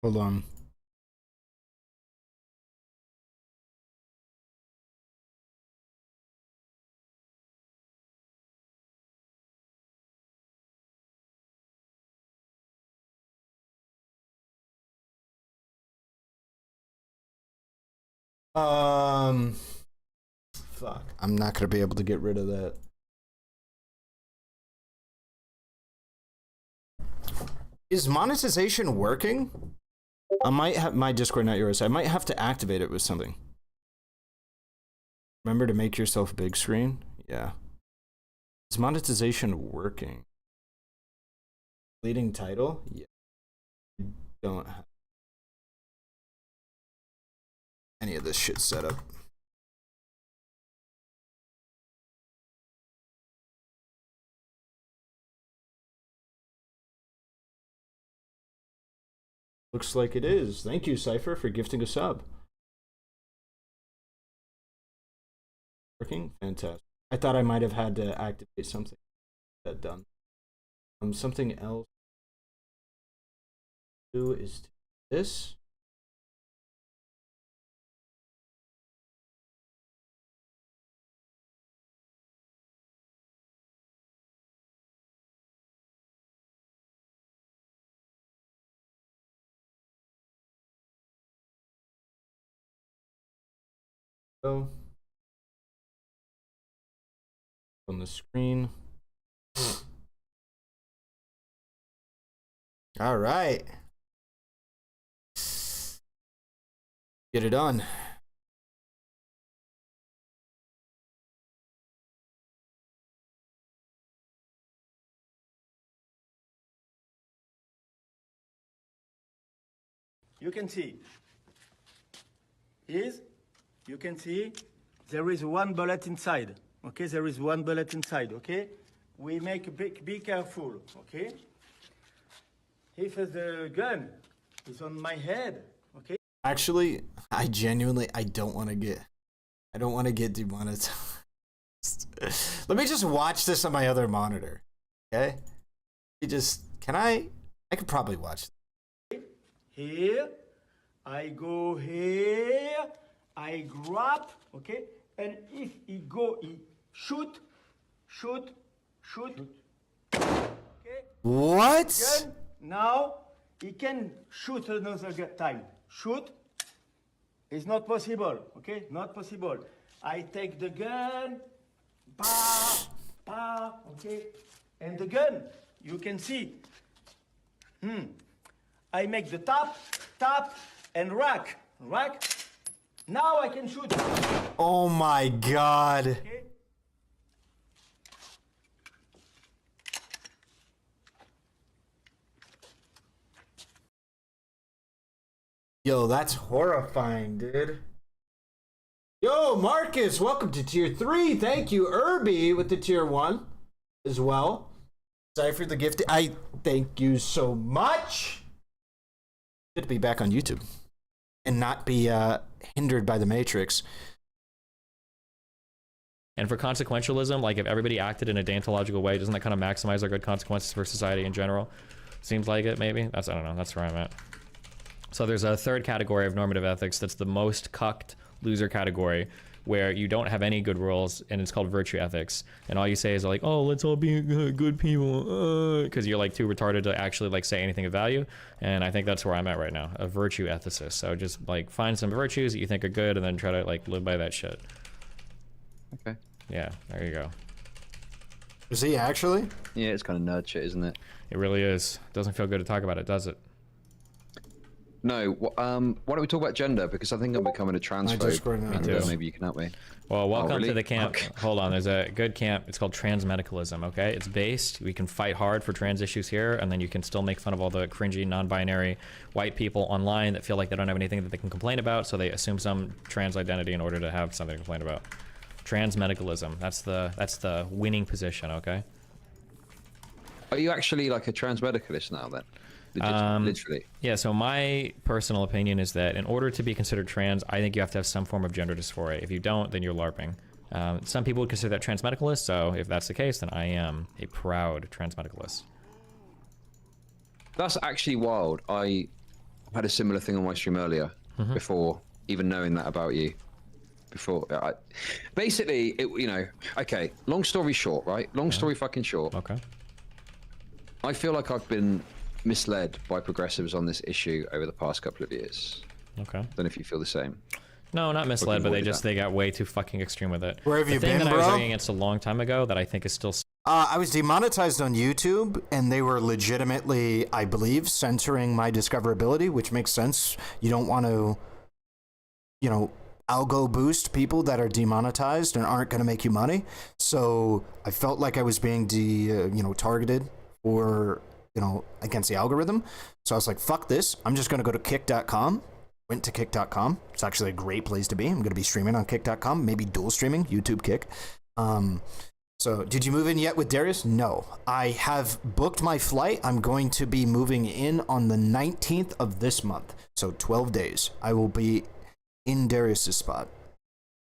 Hold on. Fuck. I'm not gonna be able to get rid of that. Is monetization working? I might have my Discord, not yours. I might have to activate it with something. Remember to make yourself big screen? Yeah. Is monetization working? Leading title? Yeah. I don't have any of this shit set up. Looks like it is. Thank you, Cypher, for gifting a sub. Working? Fantastic. I thought I might have had to activate something. That done. Something else do is this. So on the screen. All right. Get it on. You can see. You can see there is one bullet inside. Okay, there is one bullet inside. Okay, we make a be careful. Okay, if the gun is on my head. Okay. Actually, I don't want to get demonetized. Let me just watch this on my other monitor. Okay, I could probably watch. Here, I go here, I grab, okay, and if he shoot. Okay. What? Gun. Now he can shoot another time. Shoot. It's not possible. Okay, not possible. I take the gun. Okay, and the gun. You can see. I make the tap, and rack. Now I can shoot. Oh my God. Okay. Yo, that's horrifying, dude. Yo, Marcus, welcome to tier 3. Thank you, Irby, with the tier 1 as well. Sorry for the gift. I thank you so much. Good to be back on YouTube and not be hindered by the Matrix. And for consequentialism, like if everybody acted in a deontological way, doesn't that kind of maximize our good consequences for society in general? Seems like it, maybe. I don't know. That's where I'm at. So there's a third category of normative ethics that's the most cucked loser category, where you don't have any good rules, and it's called virtue ethics. And all you say is like, oh, let's all be good people, because you're like too retarded to actually like say anything of value. And I think that's where I'm at right now, a virtue ethicist. So just like find some virtues that you think are good and then try to like live by that shit. Okay. Yeah, there you go. Is he actually? Yeah, it's kind of nerd shit, isn't it? It really is. Doesn't feel good to talk about it, does it? No, why don't we talk about gender? Because I think I'm becoming a transphobe. And maybe you can help me. Well, welcome really? to the camp. Okay. Hold on, there's a good camp. It's called Transmedicalism, okay? It's based, we can fight hard for trans issues here, and then you can still make fun of all the cringy, non-binary white people online that feel like they don't have anything that they can complain about, so they assume some trans identity in order to have something to complain about. Transmedicalism, that's the winning position, okay? Are you actually like a transmedicalist now then? Literally. Yeah, so my personal opinion is that in order to be considered trans, I think you have to have some form of gender dysphoria. If you don't, then you're LARPing. Some people would consider that transmedicalist, so if that's the case, then I am a proud transmedicalist. That's actually wild. I had a similar thing on my stream earlier, before even knowing that about you. Basically, you know, okay, long story short, right? Long story fucking short. Okay. I feel like I've been misled by progressives on this issue over the past couple of years. Okay. Don't know if you feel the same. No, not misled, but they got way too fucking extreme with it. Where have you been, The thing that bro? I was arguing against a long time ago that I think is still... I was demonetized on YouTube, and they were legitimately, I believe, censoring my discoverability, which makes sense. You don't want to, you know, algo boost people that are demonetized and aren't going to make you money. So I felt like I was being targeted or, you know, against the algorithm. So I was like, fuck this. I'm just going to go to kick.com. Went to kick.com. It's actually a great place to be. I'm going to be streaming on kick.com, maybe dual streaming, YouTube Kick. So did you move in yet with Darius? No. I have booked my flight. I'm going to be moving in on the 19th of this month. So 12 days. I will be in Darius's spot.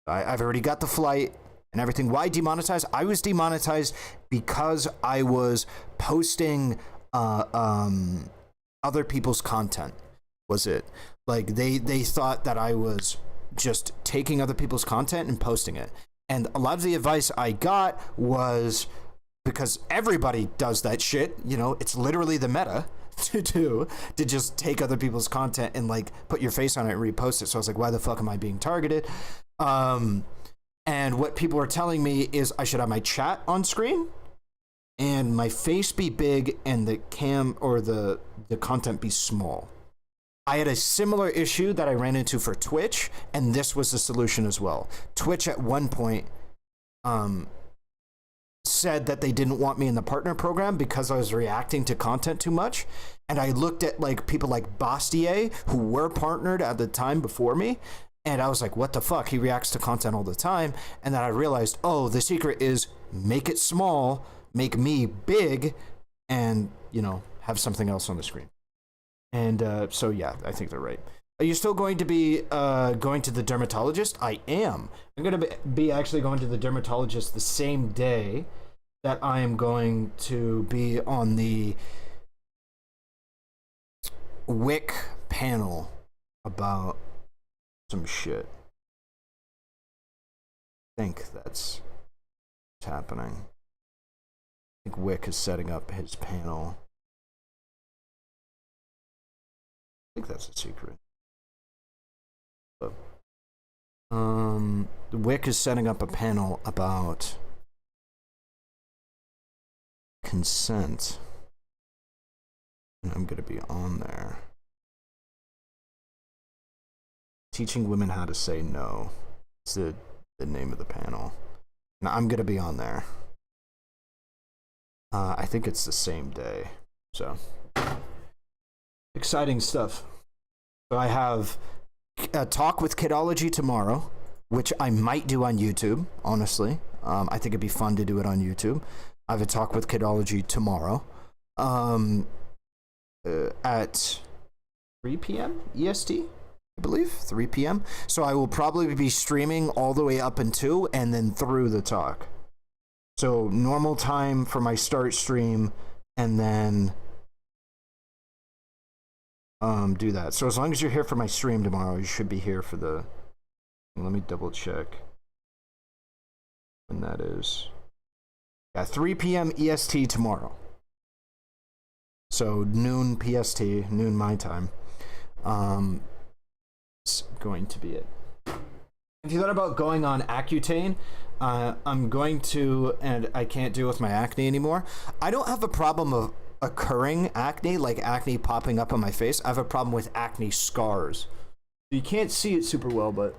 I've already got the flight and everything. Why demonetized? I was demonetized because I was posting other people's content. Was it? Like they thought that I was just taking other people's content and posting it. And a lot of the advice I got was, because everybody does that shit, you know, it's literally the meta to just take other people's content and like put your face on it and repost it. So I was like, why the fuck am I being targeted? And what people are telling me is I should have my chat on screen and my face be big and the cam or the content be small. I had a similar issue that I ran into for Twitch, and this was the solution as well. Twitch at one point said that they didn't want me in the partner program because I was reacting to content too much. And I looked at like people like Bastier, who were partnered at the time before me, and I was like, what the fuck? He reacts to content all the time. And then I realized, oh, the secret is make it small, make me big, and, you know, have something else on the screen. And so, yeah, I think they're right. Are you still going to be going to the dermatologist? I am. I'm going to be actually going to the dermatologist the same day that I am going to be on the WIC panel about some shit. I think that's what's happening. I think WIC is setting up his panel. I think that's a secret. But, WIC is setting up a panel about consent. And I'm going to be on there. Teaching women how to say no. It's the name of the panel. And I'm going to be on there. I think it's the same day. So... exciting stuff. So I have a talk with Kidology tomorrow, which I might do on YouTube, honestly. I think it'd be fun to do it on YouTube. I have a talk with Kidology tomorrow at 3 p.m. EST, I believe, 3 p.m. So I will probably be streaming all the way up until and then through the talk. So normal time for my start stream and then... do that. So as long as you're here for my stream tomorrow, you should be here for the... Let me double check when that is. Yeah, 3 p.m. EST tomorrow. So noon PST, noon my time. It's going to be it. If you thought about going on Accutane, I'm going to, and I can't deal with my acne anymore. I don't have a problem of occurring acne, like acne popping up on my face. I have a problem with acne scars. You can't see it super well, but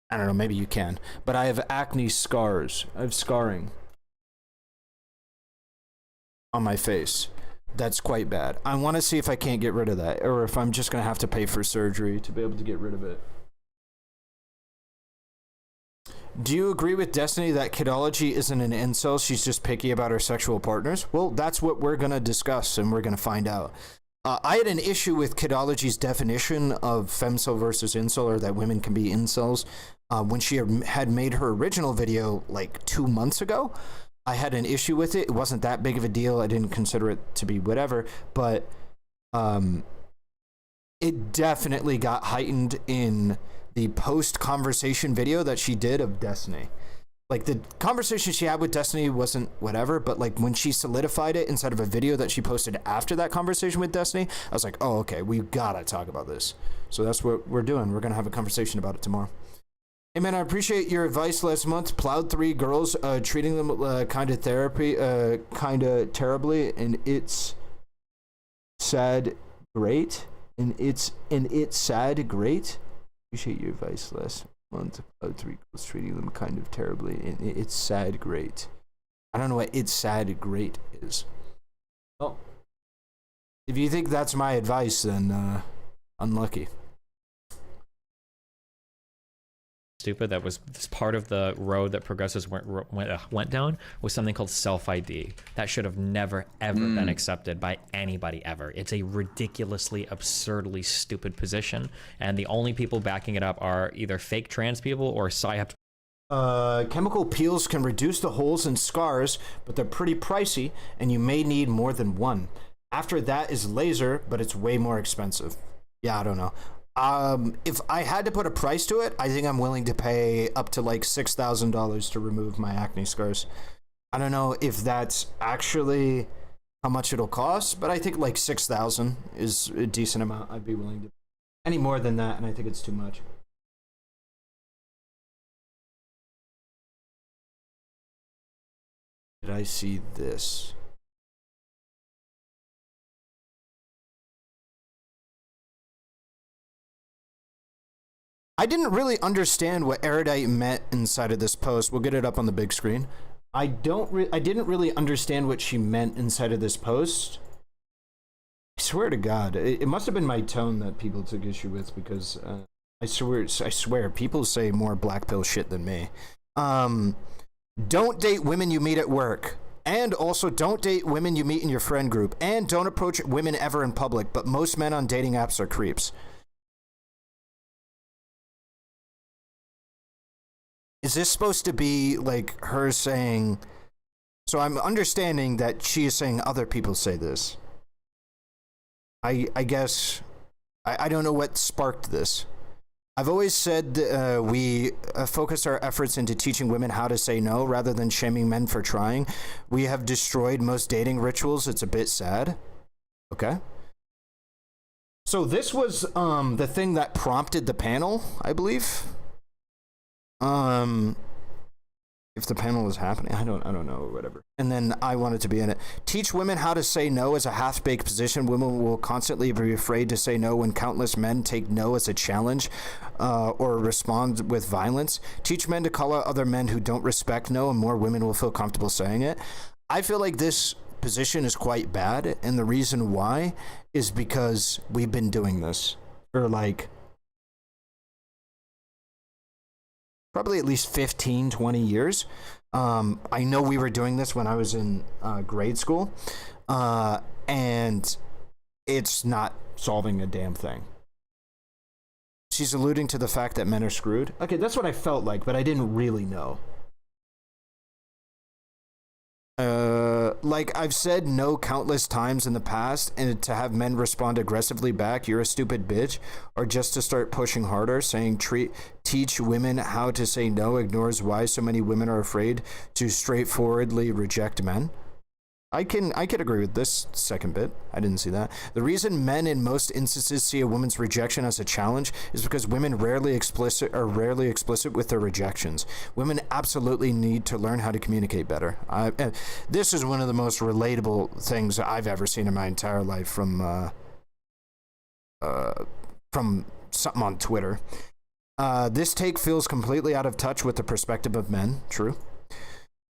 I don't know, maybe you can. But I have acne scars. I have scarring on my face. That's quite bad. I want to see if I can't get rid of that, or if I'm just going to have to pay for surgery to be able to get rid of it. Do you agree with Destiny that Kidology isn't an incel? She's just picky about her sexual partners? Well, that's what we're going to discuss, and we're going to find out. I had an issue with Kidology's definition of femcel versus incel, or that women can be incels, when she had made her original video like 2 months ago. I had an issue with it. It wasn't that big of a deal. I didn't consider it to be whatever, but it definitely got heightened in the post-conversation video that she did of Destiny. Like, the conversation she had with Destiny wasn't whatever, but like when she solidified it inside of a video that she posted after that conversation with Destiny, I was like, oh, okay, we gotta talk about this. So that's what we're doing. We're gonna have a conversation about it tomorrow. Hey man, I appreciate your advice last month. Plowed 3 girls, treating them kind of terribly, and it's sad, great. And it's sad, great. Appreciate your advice last month. Plowed 3 girls, treating them kind of terribly, and it's sad, great. I don't know what it's sad, great is. Well, if you think that's my advice, then unlucky. Stupid that was this part of the road that progressives went down was something called self-ID. That should have never ever been accepted by anybody ever. It's a ridiculously, absurdly stupid position, and the only people backing it up are either fake trans people or psyop. Chemical peels can reduce the holes and scars, but they're pretty pricey, and you may need more than one. After that is laser, but it's way more expensive. Yeah, I don't know. If I had to put a price to it, I think I'm willing to pay up to like $6,000 to remove my acne scars. I don't know if that's actually how much it'll cost, but I think like $6,000 is a decent amount. I'd be willing to. Any more than that, and I think it's too much. Did I see this? I didn't really understand what erudite meant inside of this post. We'll get it up on the big screen. I didn't really understand what she meant inside of this post. I swear to God, it must have been my tone that people took issue with, because I swear people say more black pill shit than me. Don't date women you meet at work. And also don't date women you meet in your friend group. And don't approach women ever in public, but most men on dating apps are creeps. Is this supposed to be like her saying, so I'm understanding that she is saying other people say this. I guess, I don't know what sparked this. I've always said we focus our efforts into teaching women how to say no rather than shaming men for trying. We have destroyed most dating rituals. It's a bit sad. Okay. So this was the thing that prompted the panel, I believe. If the panel is happening, I don't know, or whatever. And then I wanted to be in it. Teach women how to say no as a half-baked position. Women will constantly be afraid to say no when countless men take no as a challenge, or respond with violence. Teach men to call out other men who don't respect no, and more women will feel comfortable saying it. I feel like this position is quite bad, and the reason why is because we've been doing this for like probably at least 15, 20 years. I know we were doing this when I was in grade school, and it's not solving a damn thing. She's alluding to the fact that men are screwed. Okay, that's what I felt like, but I didn't really know. Like I've said no countless times in the past, and to have men respond aggressively back, you're a stupid bitch, or just to start pushing harder, saying teach women how to say no ignores why so many women are afraid to straightforwardly reject men. I can agree with this second bit. I didn't see that. The reason men in most instances see a woman's rejection as a challenge is because women rarely explicit with their rejections. Women absolutely need to learn how to communicate better. This is one of the most relatable things I've ever seen in my entire life from something on Twitter. This take feels completely out of touch with the perspective of men. True.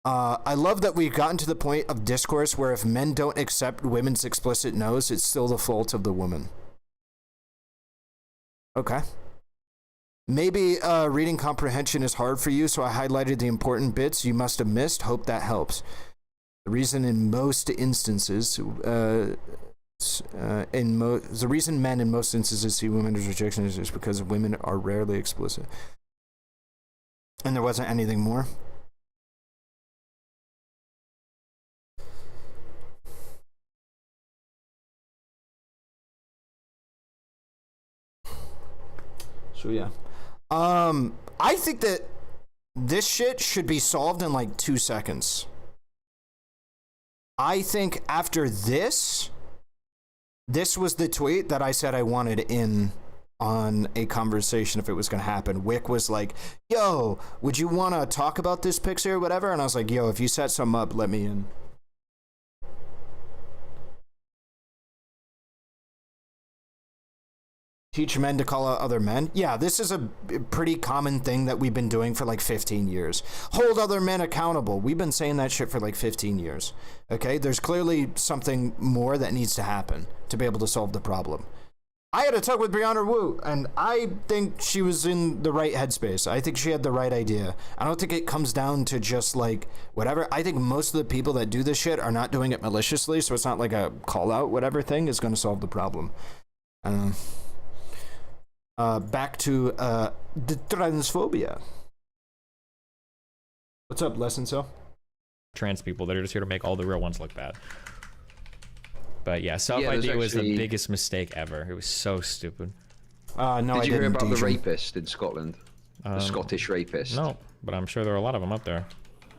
I love that we've gotten to the point of discourse where if men don't accept women's explicit no's, it's still the fault of the woman. Okay. Maybe reading comprehension is hard for you, so I highlighted the important bits you must have missed. Hope that helps. The reason in most instances, the reason men in most instances see women as rejection is just because women are rarely explicit. And there wasn't anything more. So yeah. I think that this shit should be solved in like 2 seconds. I think after this was the tweet that I said I wanted in on a conversation if it was going to happen. Wick was like, yo, would you want to talk about this pixie or whatever? And I was like, yo, if you set something up, let me in. Teach men to call out other men. Yeah, this is a pretty common thing that we've been doing for like 15 years. Hold other men accountable. We've been saying that shit for like 15 years. Okay, there's clearly something more that needs to happen to be able to solve the problem. I had a talk with Brianna Wu, and I think she was in the right headspace. I think she had the right idea. I don't think it comes down to just like whatever. I think most of the people that do this shit are not doing it maliciously, so it's not like a call out whatever thing is going to solve the problem. Back to the transphobia. What's up, Lesson So? Trans people that are just here to make all the real ones look bad. But yeah, self-ID was the biggest mistake ever. It was so stupid. No, Did you hear about the rapist in Scotland? The Scottish rapist? No, but I'm sure there are a lot of them up there.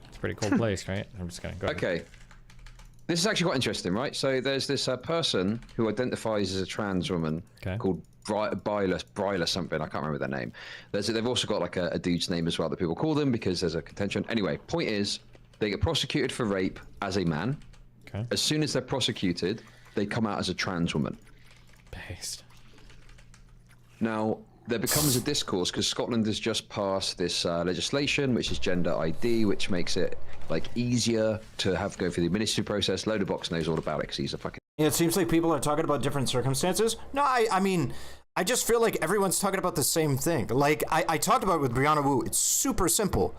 It's a pretty cool place, right? I'm just gonna go. Okay. This is actually quite interesting, right? So there's this person who identifies as a trans woman called Bryla something. I can't remember their name. They've also got like a dude's name as well that people call them because there's a contention. Anyway, point is, they get prosecuted for rape as a man. Okay. As soon as they're prosecuted, they come out as a trans woman. Based. Now, there becomes a discourse because Scotland has just passed this legislation, which is gender ID, which makes it like easier to go through the administrative process. Loaderbox knows all about it because he's a fucking... Yeah, it seems like people are talking about different circumstances. No, I mean, I just feel like everyone's talking about the same thing. Like, I talked about it with Brianna Wu. It's super simple.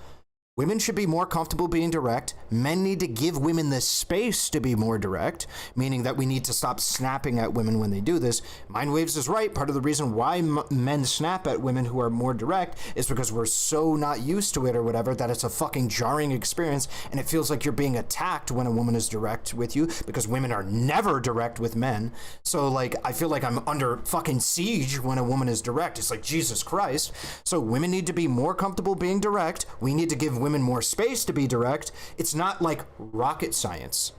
Women should be more comfortable being direct. Men need to give women the space to be more direct, meaning that we need to stop snapping at women when they do this. Mindwaves is right. Part of the reason why men snap at women who are more direct is because we're so not used to it or whatever that it's a fucking jarring experience, and it feels like you're being attacked when a woman is direct with you because women are never direct with men. So, like, I feel like I'm under fucking siege when a woman is direct. It's like, Jesus Christ. So women need to be more comfortable being direct. We need to give women more space to be direct. It's not like rocket science.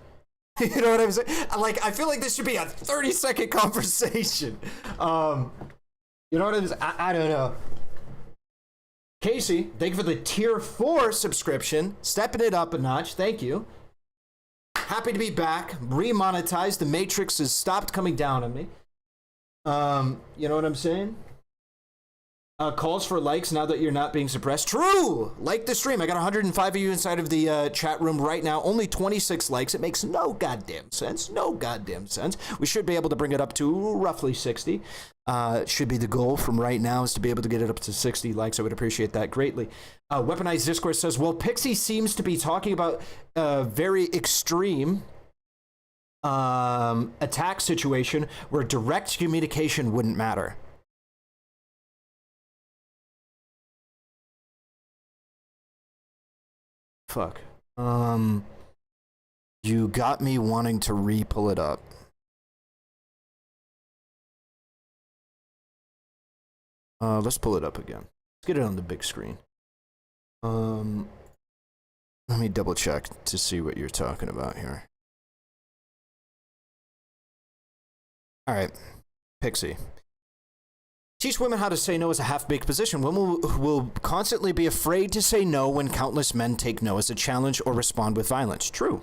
You know what I'm saying? Like, I feel like this should be a 30-second conversation. You know what I'm saying? I don't know. Casey, thank you for the tier 4 subscription. Stepping it up a notch. Thank you. Happy to be back. Remonetized. The Matrix has stopped coming down on me. You know what I'm saying? Calls for likes now that you're not being suppressed. True! Like the stream. I got 105 of you inside of the chat room right now. Only 26 likes. It makes no goddamn sense. No goddamn sense. We should be able to bring it up to roughly 60. Should be the goal from right now is to be able to get it up to 60 likes. I would appreciate that greatly. Weaponized Discourse says, well, Pixie seems to be talking about a very extreme attack situation where direct communication wouldn't matter. Fuck. You got me wanting to re-pull it up. Let's pull it up again. Let's get it on the big screen. Let me double check to see what you're talking about here. All right, Pixie. Teach women how to say no as a half-baked position. Women will constantly be afraid to say no when countless men take no as a challenge or respond with violence. True.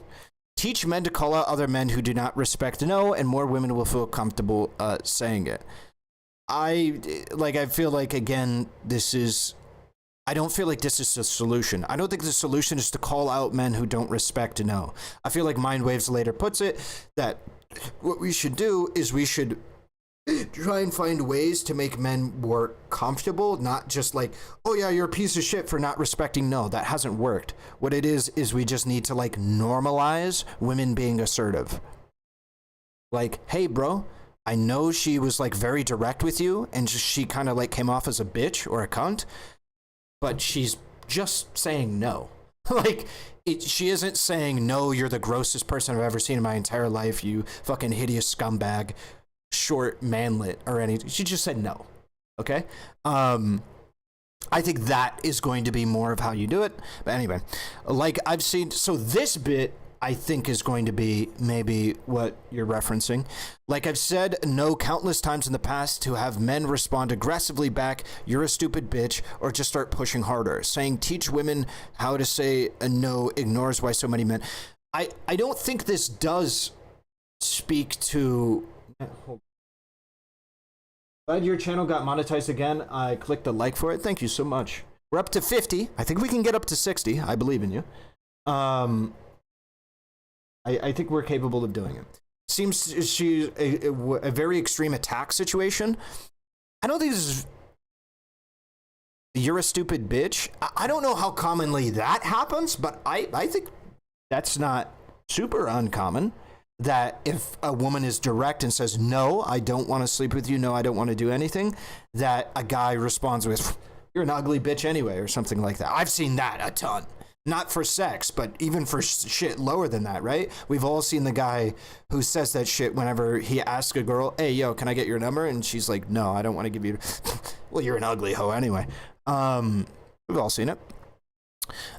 Teach men to call out other men who do not respect no, and more women will feel comfortable saying it. I feel like, again, I don't feel like this is the solution. I don't think the solution is to call out men who don't respect no. I feel like Mindwaves later puts it that what we should do is we should try and find ways to make men more comfortable, not just like, oh yeah, you're a piece of shit for not respecting no. That hasn't worked. What it is we just need to like normalize women being assertive. Like, hey bro, I know she was like very direct with you and she kind of like came off as a bitch or a cunt, but she's just saying no. Like, she isn't saying, no, you're the grossest person I've ever seen in my entire life, you fucking hideous scumbag, short manlet or anything. She just said no. Okay. I think that is going to be more of how you do it. But anyway, like I've seen, so this bit I think is going to be maybe what you're referencing. Like I've said no countless times in the past to have men respond aggressively back, you're a stupid bitch, or just start pushing harder. Saying teach women how to say a no ignores why so many men. I don't think this does speak to... Glad your channel got monetized again. I clicked the like for it. Thank you so much. We're up to 50. I think we can get up to 60. I believe in you. I think we're capable of doing it. Seems she's a very extreme attack situation. I don't think this is... You're a stupid bitch. I don't know how commonly that happens, but I think that's not super uncommon. That if a woman is direct and says, no, I don't want to sleep with you, no, I don't want to do anything, that a guy responds with, you're an ugly bitch anyway, or something like that. I've seen that a ton. Not for sex, but even for shit lower than that, right? We've all seen the guy who says that shit whenever he asks a girl, hey, yo, can I get your number? And she's like, no, I don't want to give you... Well, you're an ugly hoe anyway. We've all seen it.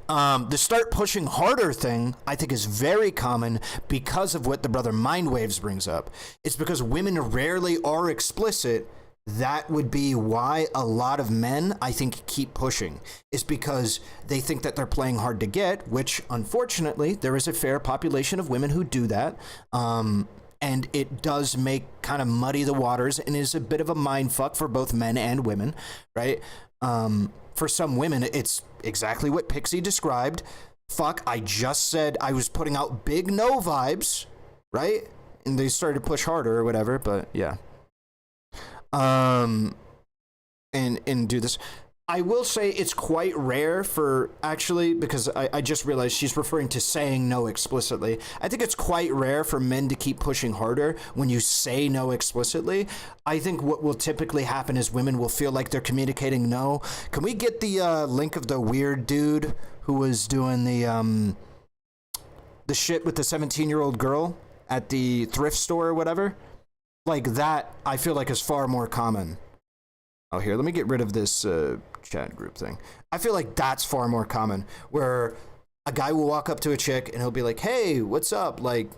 The start pushing harder thing, I think, is very common because of what the brother Mindwaves brings up. It's because women rarely are explicit. That would be why a lot of men, I think, keep pushing. Is because they think that they're playing hard to get, which, unfortunately, there is a fair population of women who do that. And it does make kind of muddy the waters and is a bit of a mind fuck for both men and women, right? For some women, it's exactly what Pixie described. Fuck, I just said I was putting out big no vibes, right? And they started to push harder or whatever, but yeah. And do this. I will say it's quite rare for, actually, because I just realized she's referring to saying no explicitly. I think it's quite rare for men to keep pushing harder when you say no explicitly. I think what will typically happen is women will feel like they're communicating no. Can we get the link of the weird dude who was doing the shit with the 17-year-old girl at the thrift store or whatever? Like that, I feel like is far more common. Oh, here, let me get rid of this chat group thing. I feel like that's far more common, where a guy will walk up to a chick and he'll be like, hey, what's up? Like,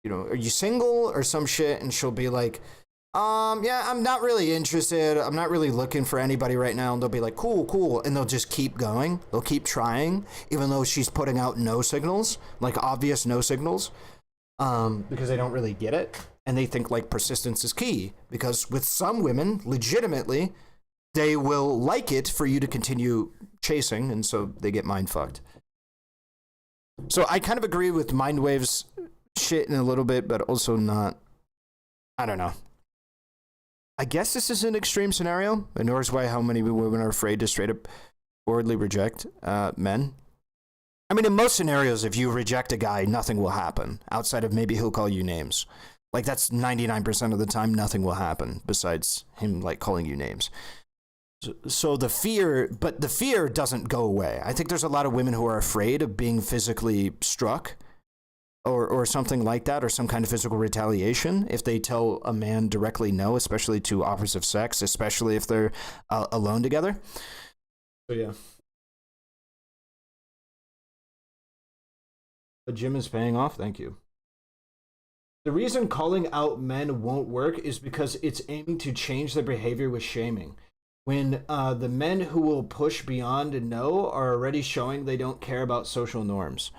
you know, are you single or some shit? And she'll be like, yeah, I'm not really interested. I'm not really looking for anybody right now. And they'll be like, cool, cool. And they'll just keep going. They'll keep trying, even though she's putting out no signals, like obvious no signals, because they don't really get it. And they think like persistence is key, because with some women, legitimately, they will like it for you to continue chasing, and so they get mind fucked. So I kind of agree with Mindwave's shit in a little bit, but also not. I don't know. I guess this is an extreme scenario, and nor is why how many women are afraid to straight up forwardly reject men. I mean, in most scenarios, if you reject a guy, nothing will happen, outside of maybe he'll call you names. Like, that's 99% of the time, nothing will happen besides him, like, calling you names. So the fear, but the fear doesn't go away. I think there's a lot of women who are afraid of being physically struck or something like that, or some kind of physical retaliation if they tell a man directly no, especially to offers of sex, especially if they're alone together. So, yeah. The gym is paying off. Thank you. The reason calling out men won't work is because it's aiming to change their behavior with shaming. When the men who will push beyond no are already showing they don't care about social norms.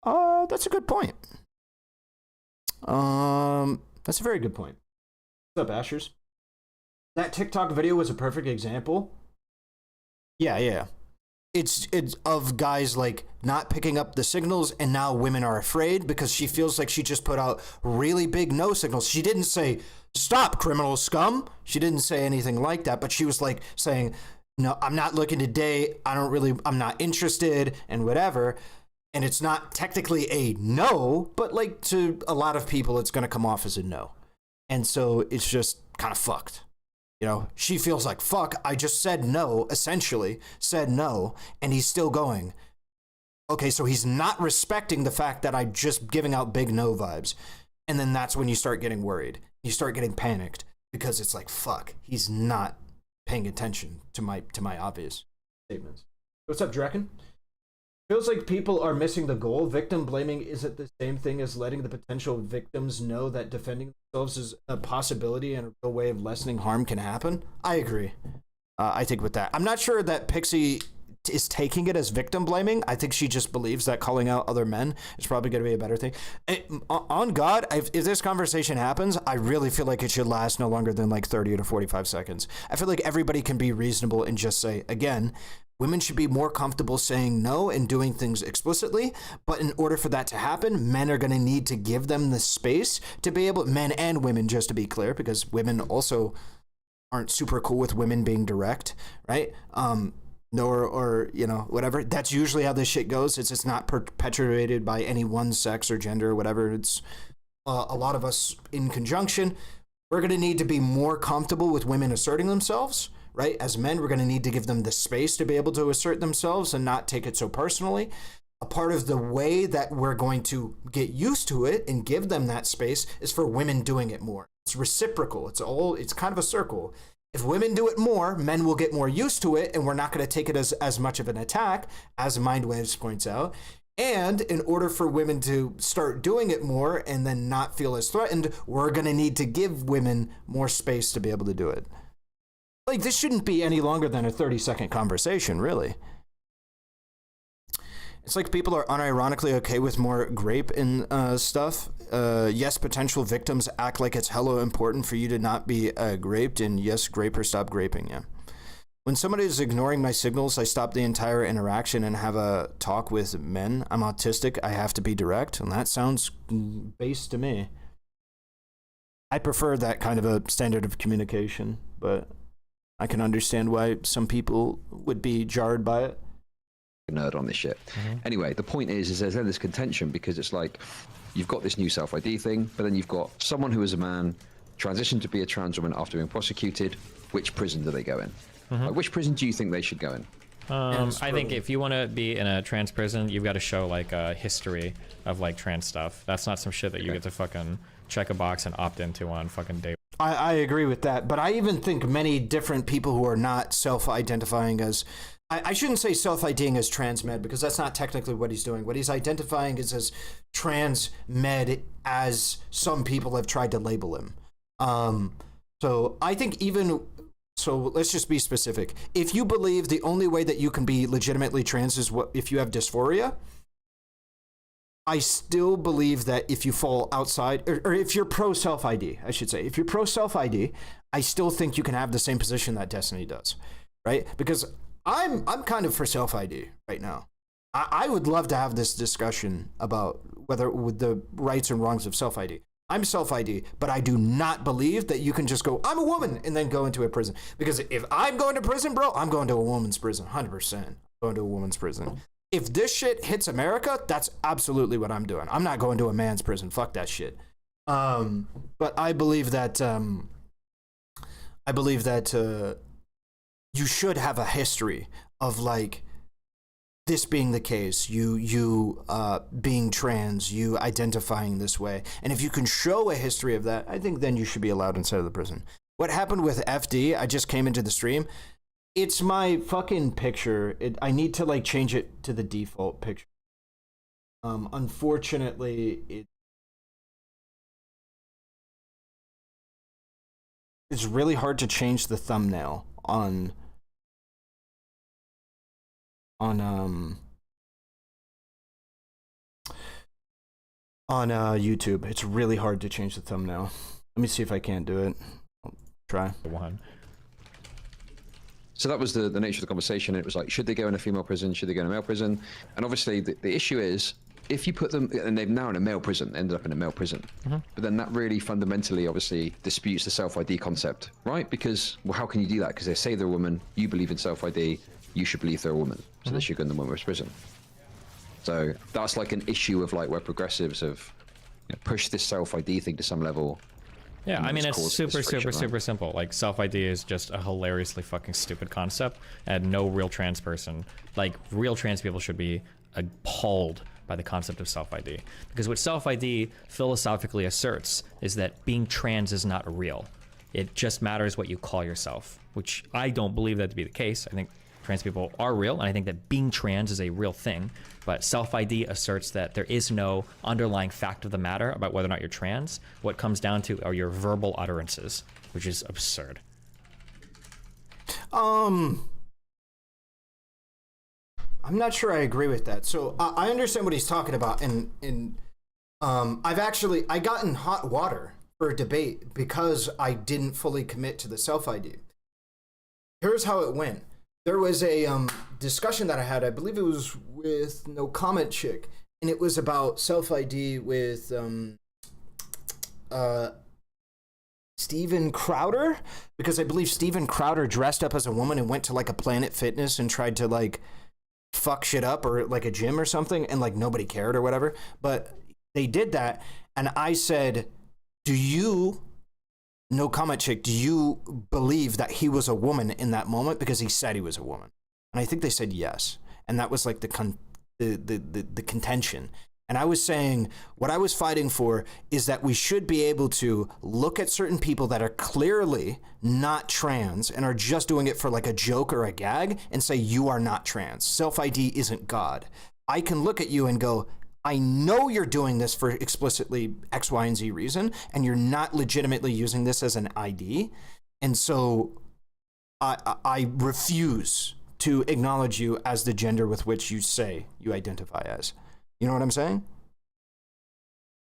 That's a good point. That's a very good point. What's up, Ashers? That TikTok video was a perfect example. Yeah. It's of guys like not picking up the signals, and now women are afraid because she feels like she just put out really big no signals. She didn't say, stop, criminal scum. She didn't say anything like that, but she was like saying, no, I'm not looking to date. I'm not interested, and whatever. And it's not technically a no, but like to a lot of people, it's going to come off as a no. And so it's just kind of fucked. You know, she feels like, fuck, I just said no, essentially said no, and he's still going. Okay, so he's not respecting the fact that I'm just giving out big no vibes. And then that's when you start getting worried. You start getting panicked because it's like, fuck, he's not paying attention to my obvious statements. What's up, Drekken? Feels like people are missing the goal. Victim blaming isn't the same thing as letting the potential victims know that defending themselves is a possibility and a real way of lessening harm can happen. I agree. I think with that. I'm not sure that Pixie is taking it as victim blaming. I think she just believes that calling out other men is probably going to be a better thing. On God, if this conversation happens, I really feel like it should last no longer than like 30 to 45 seconds. I feel like everybody can be reasonable and just say, again, women should be more comfortable saying no and doing things explicitly, but in order for that to happen, men are going to need to give them the space to be able, men and women, just to be clear, because women also aren't super cool with women being direct, right? Or you know, whatever. That's usually how this shit goes. It's not perpetuated by any one sex or gender or whatever. It's a lot of us in conjunction. We're going to need to be more comfortable with women asserting themselves. Right? As men, we're going to need to give them the space to be able to assert themselves and not take it so personally. A part of the way that we're going to get used to it and give them that space is for women doing it more. It's reciprocal. It's kind of a circle. If women do it more, men will get more used to it, and we're not going to take it as much of an attack, as Mindwaves points out. And in order for women to start doing it more and then not feel as threatened, we're going to need to give women more space to be able to do it. Like, this shouldn't be any longer than a 30-second conversation, really. It's like people are unironically okay with more grape and stuff. Yes, potential victims act like it's hella important for you to not be graped, and yes, grape or stop graping, yeah. When somebody is ignoring my signals, I stop the entire interaction and have a talk with men. I'm autistic, I have to be direct, and that sounds base to me. I prefer that kind of a standard of communication, but I can understand why some people would be jarred by it. Nerd on this shit. Anyway, the point is there's this contention because it's like you've got this new self-ID thing, but then you've got someone who is a man transitioned to be a trans woman after being prosecuted. Which prison do they go in? Like, which prison do you think they should go in? I think if you want to be in a trans prison, you've got to show like a history of like trans stuff. That's not some shit that you get to fucking check a box and opt into on fucking day. I agree with that, but I even think many different people who are not self-identifying as, I shouldn't say self-IDing as transmed because that's not technically what he's doing. What he's identifying is as transmed, as some people have tried to label him. So I think so let's just be specific. If you believe the only way that you can be legitimately trans is if you have dysphoria, I still believe that if you fall outside, or if you're pro self-ID, I should say, if you're pro self-ID, I still think you can have the same position that Destiny does, right? Because I'm kind of for self-ID right now. I would love to have this discussion about whether with the rights and wrongs of self-ID. I'm self-ID, but I do not believe that you can just go, I'm a woman, and then go into a prison. Because if I'm going to prison, bro, I'm going to a woman's prison, 100%. Going to a woman's prison. If this shit hits America, that's absolutely what I'm doing. I'm not going to a man's prison. Fuck that shit. But I believe that you should have a history of like this being the case, you being trans, you identifying this way. And if you can show a history of that, I think then you should be allowed inside of the prison. What happened with FD, I just came into the stream. It's my fucking picture. I need to like change it to the default picture. Unfortunately, it's really hard to change the thumbnail on YouTube. It's really hard to change the thumbnail. Let me see if I can't do it. I'll try. So that was the nature of the conversation. It was like, should they go in a female prison? Should they go in a male prison? And obviously the issue is, if you put them, and they've now in a male prison, ended up in a male prison, but then that really fundamentally obviously disputes the self-ID concept, right? Because, well, how can you do that? Because they say they're a woman, you believe in self-ID, you should believe they're a woman. So they should go in the women's prison. So that's like an issue of like where progressives have pushed this self-ID thing to some level. Yeah, I mean, it's super simple. Like, self-ID is just a hilariously fucking stupid concept, and no real trans person, like, real trans people should be appalled by the concept of self-ID. Because what self-ID philosophically asserts is that being trans is not real. It just matters what you call yourself, which I don't believe that to be the case. I think trans people are real, and I think that being trans is a real thing. But self-ID asserts that there is no underlying fact of the matter about whether or not you're trans. What comes down to are your verbal utterances, which is absurd. I'm not sure I agree with that. So I understand what he's talking about, and I got in hot water for a debate because I didn't fully commit to the self-ID. Here's how it went. There was a discussion that I had, I believe it was with No Comment Chick, and it was about self-ID with Steven Crowder, because I believe Steven Crowder dressed up as a woman and went to like a Planet Fitness and tried to like fuck shit up, or like a gym or something, and like nobody cared or whatever. But they did that, and I said, do you, No Comment Chick, do you believe that he was a woman in that moment? Because he said he was a woman. And I think they said yes. And that was like the contention. And I was saying, what I was fighting for is that we should be able to look at certain people that are clearly not trans and are just doing it for like a joke or a gag and say, you are not trans. Self-ID isn't God. I can look at you and go, I know you're doing this for explicitly X, Y, and Z reason, and you're not legitimately using this as an ID. And so I refuse to acknowledge you as the gender with which you say you identify as. You know what I'm saying?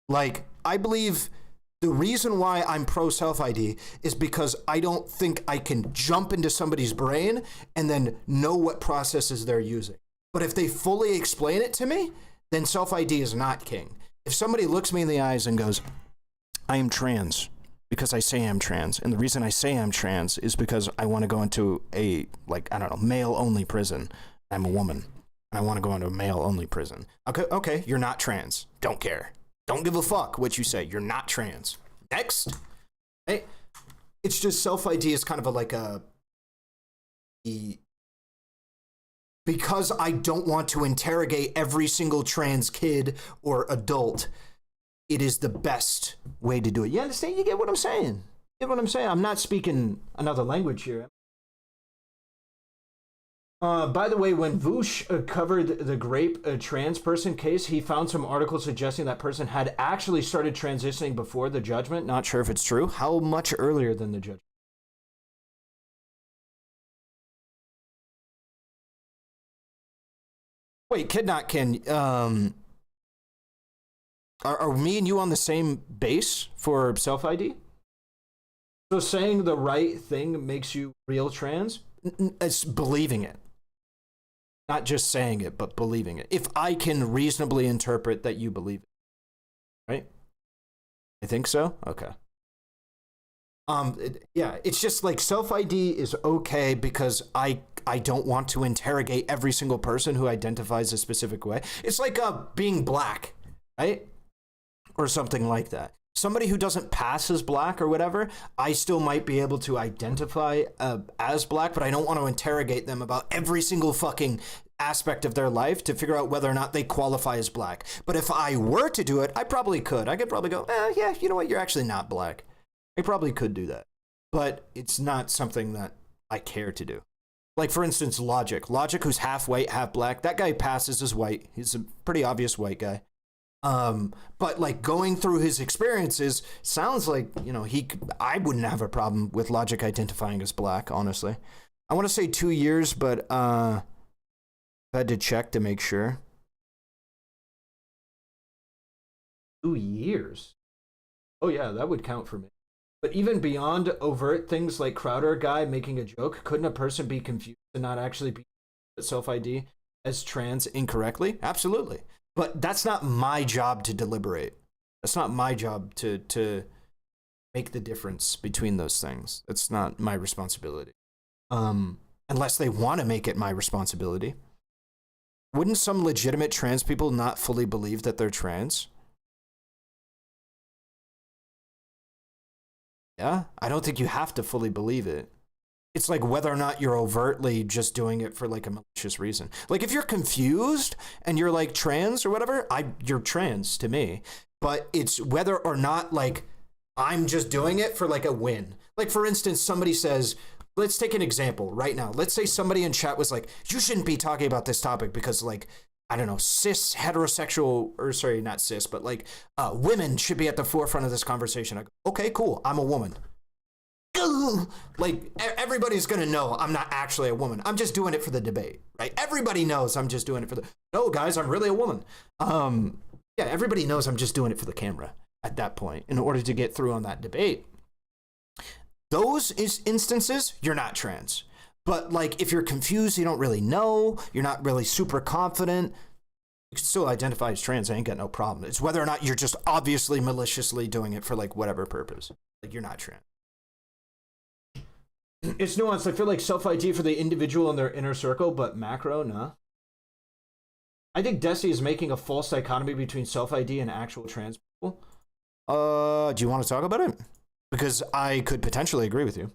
Like, I believe the reason why I'm pro self-ID is because I don't think I can jump into somebody's brain and then know what processes they're using. But if they fully explain it to me, then self-ID is not king. If somebody looks me in the eyes and goes, I am trans because I say I'm trans, and the reason I say I'm trans is because I want to go into a, like, I don't know, male-only prison. I'm a woman, and I want to go into a male-only prison. Okay, you're not trans. Don't care. Don't give a fuck what you say. You're not trans. Next. Hey, it's just self-ID is kind of because I don't want to interrogate every single trans kid or adult, it is the best way to do it. You understand? You get what I'm saying? You get what I'm saying? I'm not speaking another language here. By the way, when Voosh covered the grape trans person case, he found some articles suggesting that person had actually started transitioning before the judgment. Not sure if it's true. How much earlier than the judgment? Wait, Kidnotkin, are me and you on the same base for self-ID? So saying the right thing makes you real trans? It's believing it. Not just saying it, but believing it. If I can reasonably interpret that you believe it. Right? I think so? Okay. Yeah, it's just like self-ID is okay because I don't want to interrogate every single person who identifies a specific way. It's like being black, right? Or something like that. Somebody who doesn't pass as black or whatever, I still might be able to identify as black, but I don't want to interrogate them about every single fucking aspect of their life to figure out whether or not they qualify as black. But if I were to do it, I probably could. I could probably go, yeah, you know what? You're actually not black. I probably could do that. But it's not something that I care to do. Like, for instance, Logic, who's half white, half black. That guy passes as white. He's a pretty obvious white guy. But like going through his experiences sounds like, you know, I wouldn't have a problem with Logic identifying as black, honestly. I want to say 2 years, but I had to check to make sure. 2 years? Oh yeah, that would count for me. But even beyond overt things like Crowder guy making a joke, couldn't a person be confused and not actually be self-ID as trans incorrectly? Absolutely. But that's not my job to deliberate. That's not my job to make the difference between those things. That's not my responsibility. Unless they want to make it my responsibility. Wouldn't some legitimate trans people not fully believe that they're trans? Yeah, I don't think you have to fully believe it. It's like whether or not you're overtly just doing it for like a malicious reason. Like if you're confused and you're like trans or whatever, you're trans to me. But it's whether or not like I'm just doing it for like a win. Like, for instance, somebody says, let's take an example right now. Let's say somebody in chat was like, you shouldn't be talking about this topic because, like, I don't know, cis heterosexual, or sorry, not cis, but like women should be at the forefront of this conversation. I go, okay, cool. I'm a woman. Like, everybody's going to know I'm not actually a woman. I'm just doing it for the debate, right? Everybody knows I'm just doing it for the, no, guys, I'm really a woman. Yeah, everybody knows I'm just doing it for the camera at that point in order to get through on that debate. Those instances, you're not trans. But like, if you're confused, you don't really know, you're not really super confident, you can still identify as trans. I ain't got no problem. It's whether or not you're just obviously maliciously doing it for like whatever purpose. Like, you're not trans. It's nuanced. I feel like self-ID for the individual in their inner circle, but macro, nah. I think Desi is making a false dichotomy between self-ID and actual trans people. Do you want to talk about it? Because I could potentially agree with you.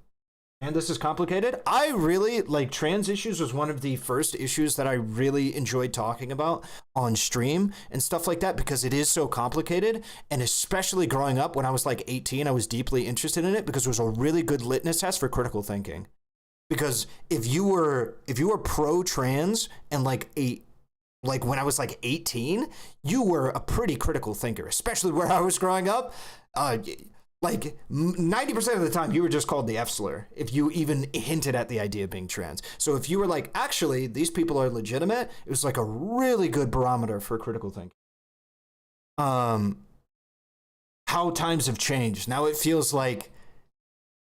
And this is complicated. I really, like, trans issues was one of the first issues that I really enjoyed talking about on stream and stuff like that, because it is so complicated. And especially growing up when I was like 18, I was deeply interested in it because it was a really good litmus test for critical thinking. Because if you were pro-trans and like when I was like 18, you were a pretty critical thinker, especially where I was growing up. Like 90% of the time you were just called the F slur if you even hinted at the idea of being trans. So if you were like, actually, these people are legitimate, it was like a really good barometer for critical thinking. How times have changed. Now it feels like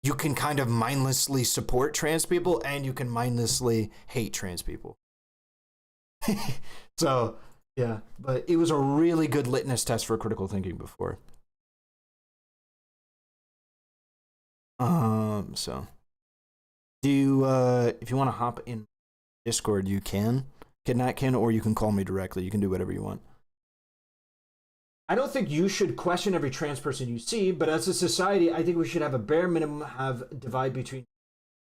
you can kind of mindlessly support trans people and you can mindlessly hate trans people. So, yeah, but it was a really good litmus test for critical thinking before. So do you, if you want to hop in Discord, you can, Kidnat can, or you can call me directly. You can do whatever you want. I don't think you should question every trans person you see, but as a society, I think we should have a bare minimum divide between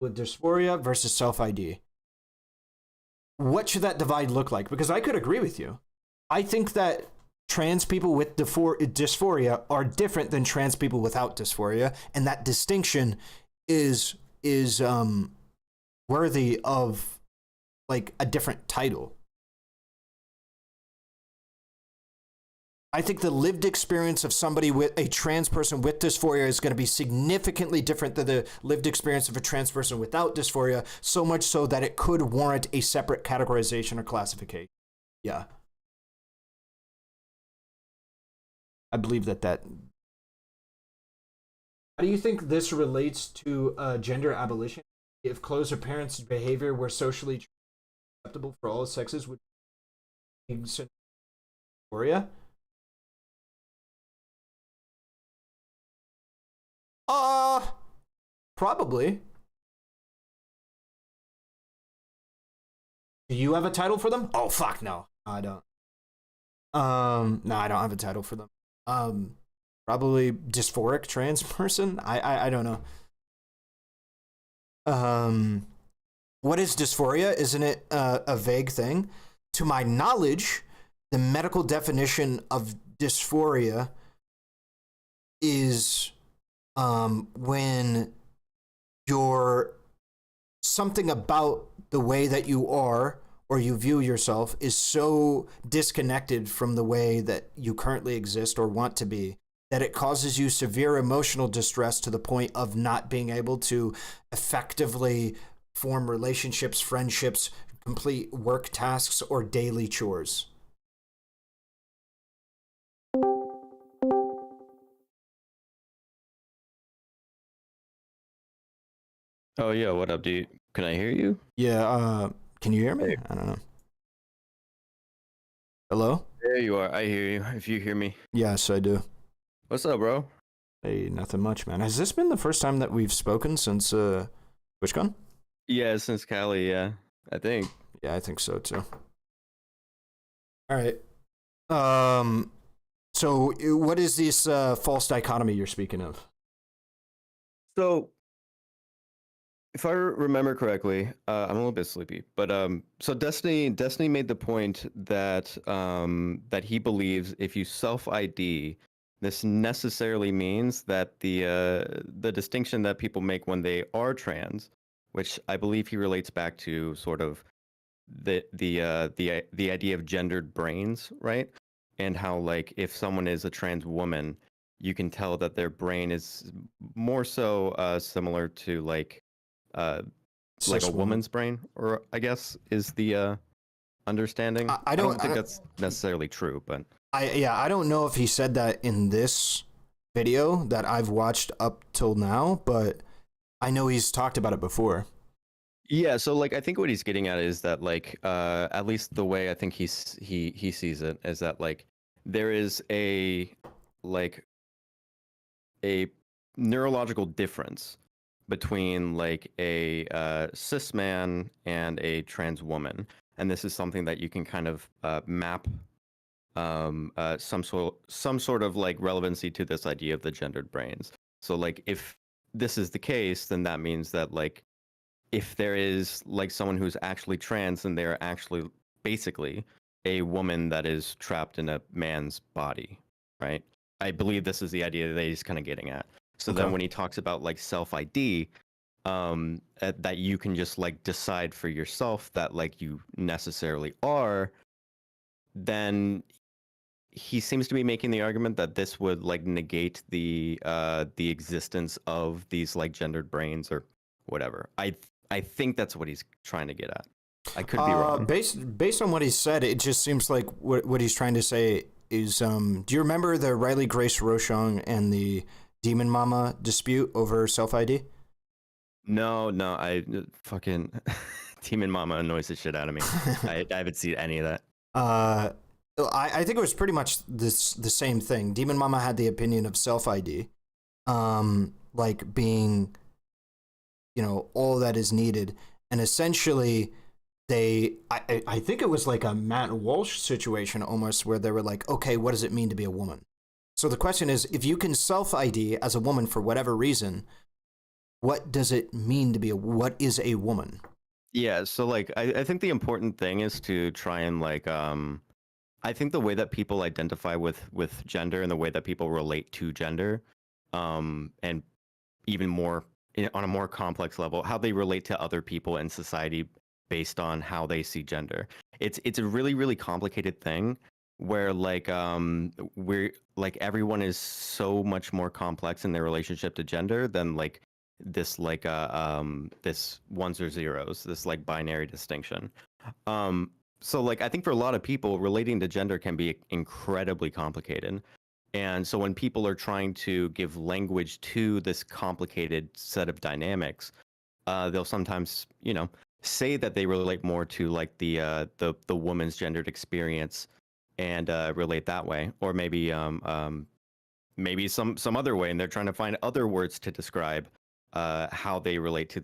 with dysphoria versus self-ID. What should that divide look like? Because I could agree with you. I think that trans people with dysphoria are different than trans people without dysphoria, and that distinction is worthy of like a different title. I think the lived experience of somebody with a trans person with dysphoria is going to be significantly different than the lived experience of a trans person without dysphoria, so much so that it could warrant a separate categorization or classification. Yeah. I believe that. How do you think this relates to gender abolition? If closed parents' behavior were socially acceptable for all sexes, would be dysphoria? Probably. Do you have a title for them? Oh, fuck, no. I don't. No, I don't have a title for them. Probably dysphoric trans person. I don't know. What is dysphoria? Isn't it a vague thing? To my knowledge, the medical definition of dysphoria is when you're something about the way that you are or you view yourself is so disconnected from the way that you currently exist or want to be that it causes you severe emotional distress to the point of not being able to effectively form relationships, friendships, complete work tasks, or daily chores. Oh yeah, what up, dude? Can I hear you? Yeah, can you hear me? I don't know. Hello? There you are. I hear you. If you hear me. Yes, I do. What's up, bro? Hey, nothing much, man. Has this been the first time that we've spoken since TwitchCon? Yeah, since Cali, yeah. I think. Yeah, I think so too. All right. So what is this false dichotomy you're speaking of? So if I remember correctly, I'm a little bit sleepy, but so Destiny made the point that that he believes if you self-ID, this necessarily means that the distinction that people make when they are trans, which I believe he relates back to sort of the idea of gendered brains, right? And how like if someone is a trans woman, you can tell that their brain is more so similar to like a woman's brain, or I guess is the understanding. I don't think that's necessarily true, but I don't know if he said that in this video that I've watched up till now, but I know he's talked about it before. Yeah, so like I think what he's getting at is that like at least the way I think he sees it is that like there is a neurological difference between like a cis man and a trans woman, and this is something that you can kind of map some sort of like relevancy to this idea of the gendered brains. So like if this is the case, then that means that like if there is like someone who's actually trans, then they're actually basically a woman that is trapped in a man's body, right? I believe this is the idea that he's kind of getting at. So then when he talks about like self-ID, that you can just like decide for yourself that like you necessarily are, then he seems to be making the argument that this would like negate the existence of these like gendered brains or whatever. I think that's what he's trying to get at. I could be wrong. Based on what he said, it just seems like what he's trying to say is, do you remember the Riley Grace Rochon and the Demon Mama dispute over self-ID? No, I fucking Demon Mama annoys the shit out of me. I haven't seen any of that. I think it was pretty much the same thing. Demon Mama had the opinion of self-ID, like being, you know, all that is needed. And essentially I think it was like a Matt Walsh situation almost, where they were like, okay, what does it mean to be a woman? So the question is, if you can self-ID as a woman for whatever reason, what does it mean to be what is a woman? Yeah, so like I think the important thing is to try and like I think the way that people identify with gender and the way that people relate to gender, and even more on a more complex level, how they relate to other people in society based on how they see gender. It's a really, really complicated thing where like we're like everyone is so much more complex in their relationship to gender than like this like this ones or zeros, this like binary distinction. So like I think for a lot of people, relating to gender can be incredibly complicated. And so when people are trying to give language to this complicated set of dynamics, they'll sometimes, you know, say that they relate more to like the woman's gendered experience and relate that way, or maybe maybe some other way, and they're trying to find other words to describe how they relate to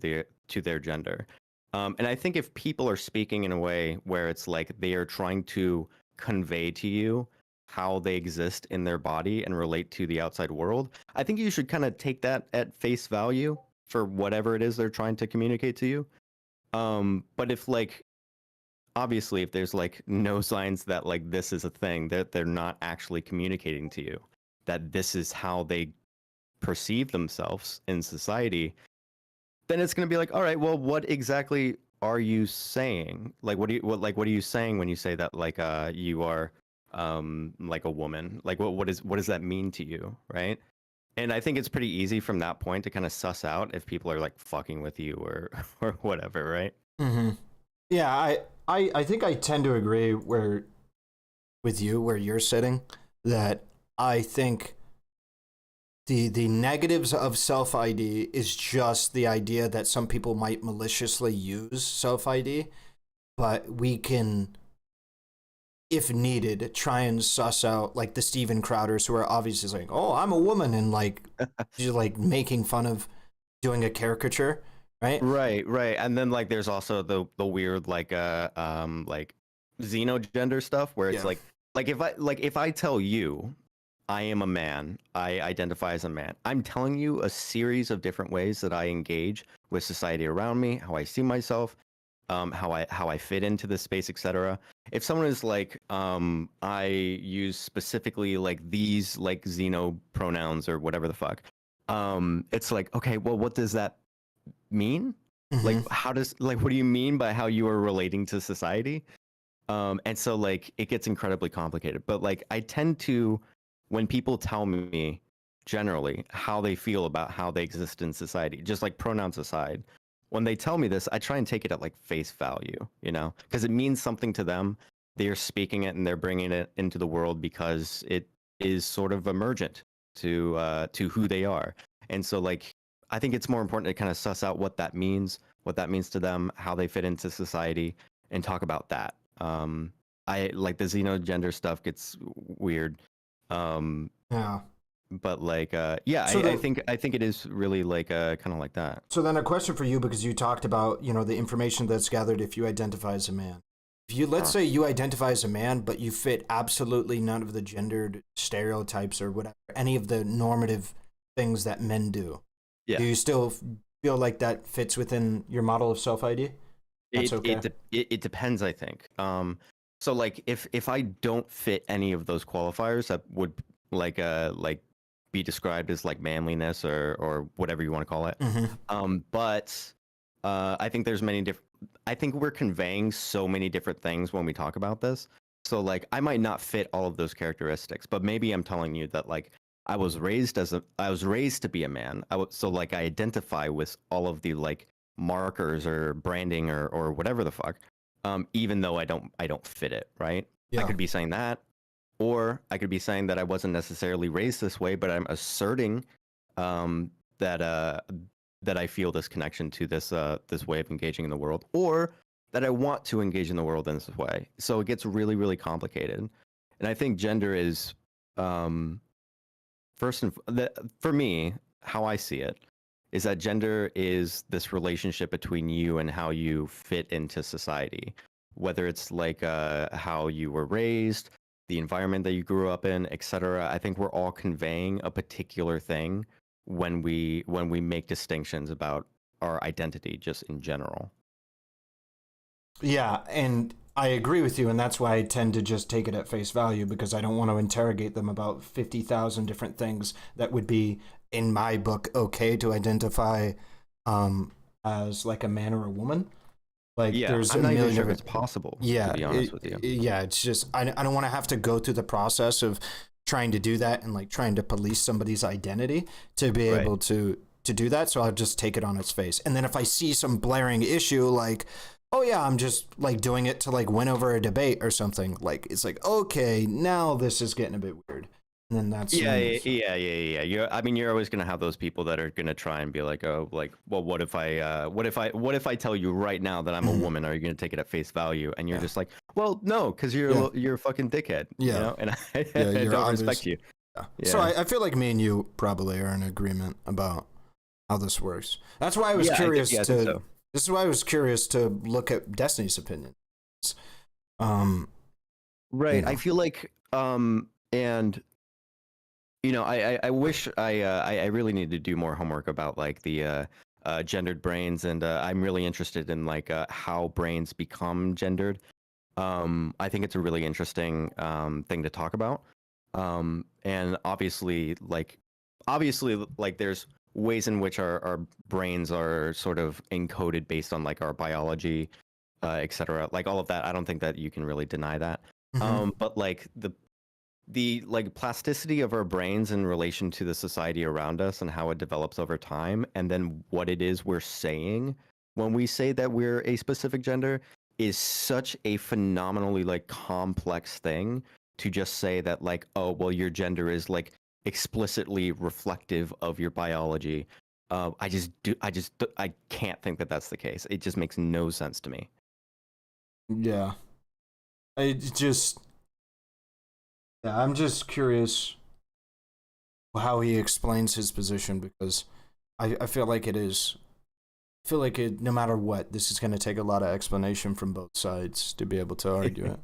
their gender. And I think if people are speaking in a way where it's like they are trying to convey to you how they exist in their body and relate to the outside world, I think you should kind of take that at face value for whatever it is they're trying to communicate to you. But if like, obviously, if there's like no signs that like this is a thing, that they're not actually communicating to you that this is how they perceive themselves in society, then it's going to be like, all right, well, what exactly are you saying? Like, what are you saying when you say that like you are like a woman? Like, what does that mean to you, right? And I think it's pretty easy from that point to kind of suss out if people are like fucking with you or whatever, right? Mm-hmm. Yeah, I think I tend to agree with you where you're sitting, that I think the negatives of self-ID is just the idea that some people might maliciously use self-ID, but we can, if needed, try and suss out like the Steven Crowders who are obviously saying, oh, I'm a woman, and like just like making fun of doing a caricature, right? Right. And then like there's also the weird like Xenogender stuff where it's like if I tell you I am a man, I identify as a man, I'm telling you a series of different ways that I engage with society around me, how I see myself, how I fit into the space, etc. If someone is like, I use specifically like these like xeno pronouns or whatever the fuck, it's like, okay, well, what does that mean? Like, what do you mean by how you are relating to society? And so like it gets incredibly complicated. But like I tend to, when people tell me generally how they feel about how they exist in society, just like pronouns aside, when they tell me this, I try and take it at like face value, you know, because it means something to them. They're speaking it and they're bringing it into the world because it is sort of emergent to who they are. And so like I think it's more important to kind of suss out what that means to them, how they fit into society, and talk about that. I like the Xenogender stuff gets weird. Yeah. But like, yeah, So I think it is really like kind of like that. So then a question for you, because you talked about, you know, the information that's gathered if you identify as a man. If you, let's say you identify as a man, but you fit absolutely none of the gendered stereotypes or whatever, any of the normative things that men do. Yeah. Do you still feel like that fits within your model of self-ID? That's okay. It depends, I think. So like if I don't fit any of those qualifiers that would like be described as like manliness or whatever you want to call it. But I think there's many different. I think we're conveying so many different things when we talk about this. So like I might not fit all of those characteristics, but maybe I'm telling you that like I was raised to be a man. So like I identify with all of the like markers or branding or whatever the fuck. Even though I don't fit it, right? Yeah. I could be saying that, or I could be saying that I wasn't necessarily raised this way, but I'm asserting that I feel this connection to this way of engaging in the world, or that I want to engage in the world in this way. So it gets really, really complicated. And I think gender is for me, how I see it is that gender is this relationship between you and how you fit into society, whether it's like how you were raised, the environment that you grew up in, etc. I think we're all conveying a particular thing when we make distinctions about our identity just in general. Yeah, and I agree with you, and that's why I tend to just take it at face value, because I don't want to interrogate them about 50,000 different things that would be, in my book, okay to identify as like a man or a woman. Like, Yeah, there's I'm a not even million sure if different. it's possible, Yeah, to be honest with you. yeah, it's just I don't want to have to go through the process of trying to do that and like trying to police somebody's identity to be Right. able to do that. So I'll just take it on its face. And then if I see some blaring issue, like, oh yeah, I'm just like doing it to like win over a debate or something, like it's like, okay, now this is getting a bit weird. And then that's Yeah. You're always gonna have those people that are gonna try and be like, oh, like, well, what if I tell you right now that I'm a woman? Are you gonna take it at face value? And you're just like, well, no, because you're a fucking dickhead. Yeah. You know? And I you're don't obvious. respect you. Yeah. Yeah. So I feel like me and you probably are in agreement about how this works. That's why I was curious I think so. This is why I was curious to look at Destiny's opinion. Right. You know. I feel like, and you know, I wish I really need to do more homework about like the gendered brains, and I'm really interested in like how brains become gendered. I think it's a really interesting thing to talk about. And obviously there's ways in which our brains are sort of encoded based on like our biology, etc. Like all of that, I don't think that you can really deny that. But like the like plasticity of our brains in relation to the society around us and how it develops over time, and then what it is we're saying when we say that we're a specific gender is such a phenomenally like complex thing to just say that like, oh, well, your gender is like explicitly reflective of your biology. I can't think that that's the case. It just makes no sense to me. Yeah. I'm just curious how he explains his position, because I feel like no matter what, this is going to take a lot of explanation from both sides to be able to argue it.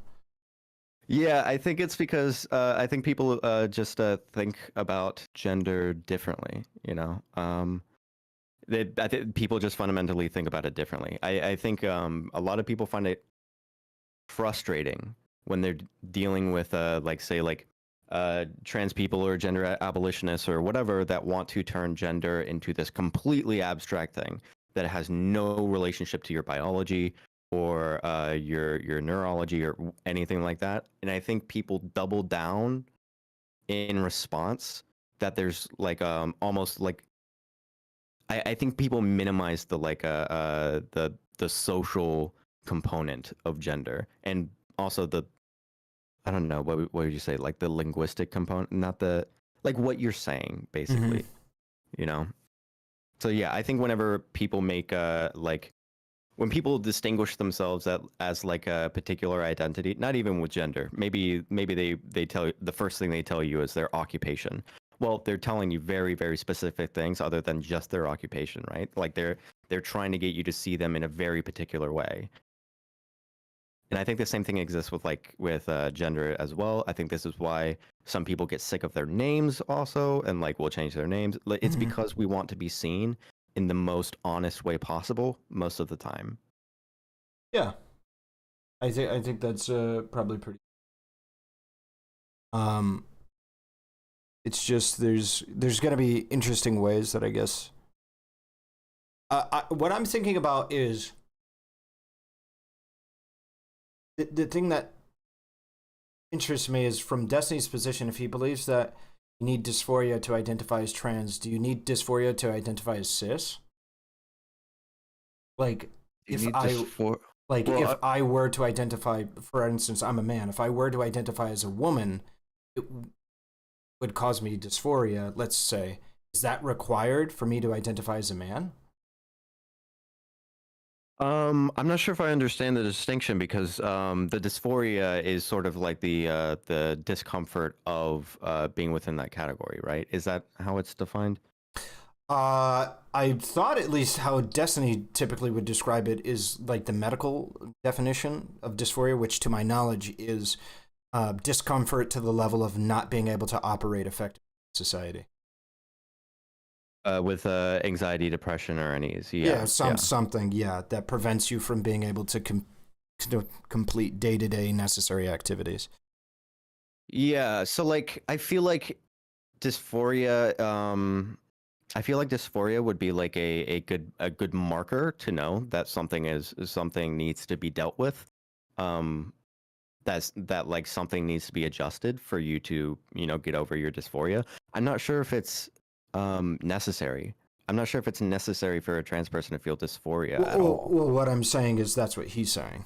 Yeah, I think it's because I think people just think about gender differently. You know, I think people just fundamentally think about it differently. I think a lot of people find it frustrating when they're dealing with trans people or gender abolitionists or whatever that want to turn gender into this completely abstract thing that has no relationship to your biology or your neurology or anything like that. And I think people double down in response that there's like almost like I think people minimize the the social component of gender, and also the, I don't know, what would you say, like the linguistic component, not the, like what you're saying basically, you know? So yeah, I think whenever people make when people distinguish themselves as like a particular identity, not even with gender, maybe they tell you, the first thing they tell you is their occupation. Well, they're telling you very, very specific things other than just their occupation, right? Like they're trying to get you to see them in a very particular way. And I think the same thing exists with gender as well. I think this is why some people get sick of their names also, and like will change their names. It's because we want to be seen in the most honest way possible most of the time. Yeah, I think that's probably pretty. It's just there's gonna be interesting ways that I guess. What I'm thinking about is the thing that interests me is from Destiny's position. If he believes that you need dysphoria to identify as trans, do you need dysphoria to identify as cis? Like, if I were to identify, for instance, I'm a man. If I were to identify as a woman, it would cause me dysphoria, let's say. Is that required for me to identify as a man? I'm not sure if I understand the distinction, because the dysphoria is sort of like the discomfort of being within that category, right? Is that how it's defined? I thought at least how Destiny typically would describe it is like the medical definition of dysphoria, which to my knowledge is discomfort to the level of not being able to operate effectively in society. With anxiety, depression, or unease. Something that prevents you from being able to complete day-to-day necessary activities. Yeah, so like I feel like dysphoria would be like a good marker to know that something needs to be dealt with. That like something needs to be adjusted for you to, get over your dysphoria. I'm not sure if it's necessary. I'm not sure if it's necessary for a trans person to feel dysphoria at all. Well, what I'm saying is that's what he's saying.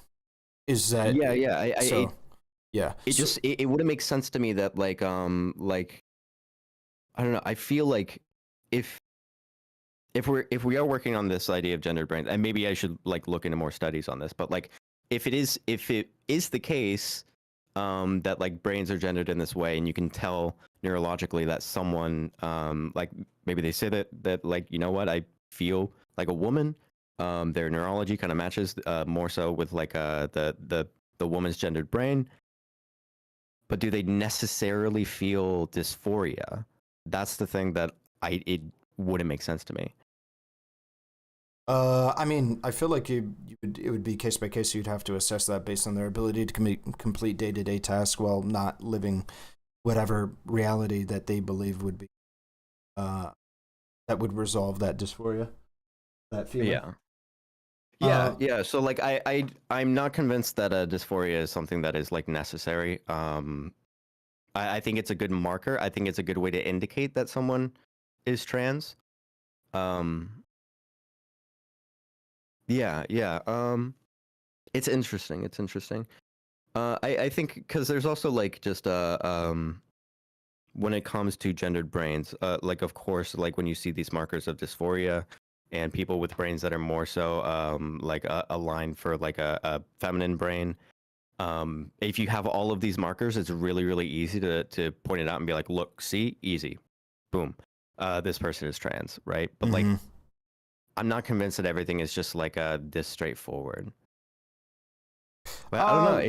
Is that it wouldn't make sense to me that like I don't know. I feel like if we are working on this idea of gendered brains, and maybe I should like look into more studies on this, but like if it is the case that like brains are gendered in this way, and you can tell neurologically that someone like maybe they say that like, you know what, I feel like a woman, their neurology kind of matches more so with like the woman's gendered brain, but do they necessarily feel dysphoria? That's the thing that it wouldn't make sense to me. I mean, I feel like it would be case by case. You'd have to assess that based on their ability to complete day-to-day tasks while not living whatever reality that they believe would be that would resolve that dysphoria, that feeling. Yeah. So like I'm not convinced that dysphoria is something that is like necessary. I think it's a good marker. I think it's a good way to indicate that someone is trans. It's interesting. I think because there's also like just when it comes to gendered brains, like of course, like when you see these markers of dysphoria and people with brains that are more so aligned for like a feminine brain, if you have all of these markers, it's really, really easy to point it out and be like, look, see, easy, boom, this person is trans, right? But like, I'm not convinced that everything is just like this straightforward. But I don't know.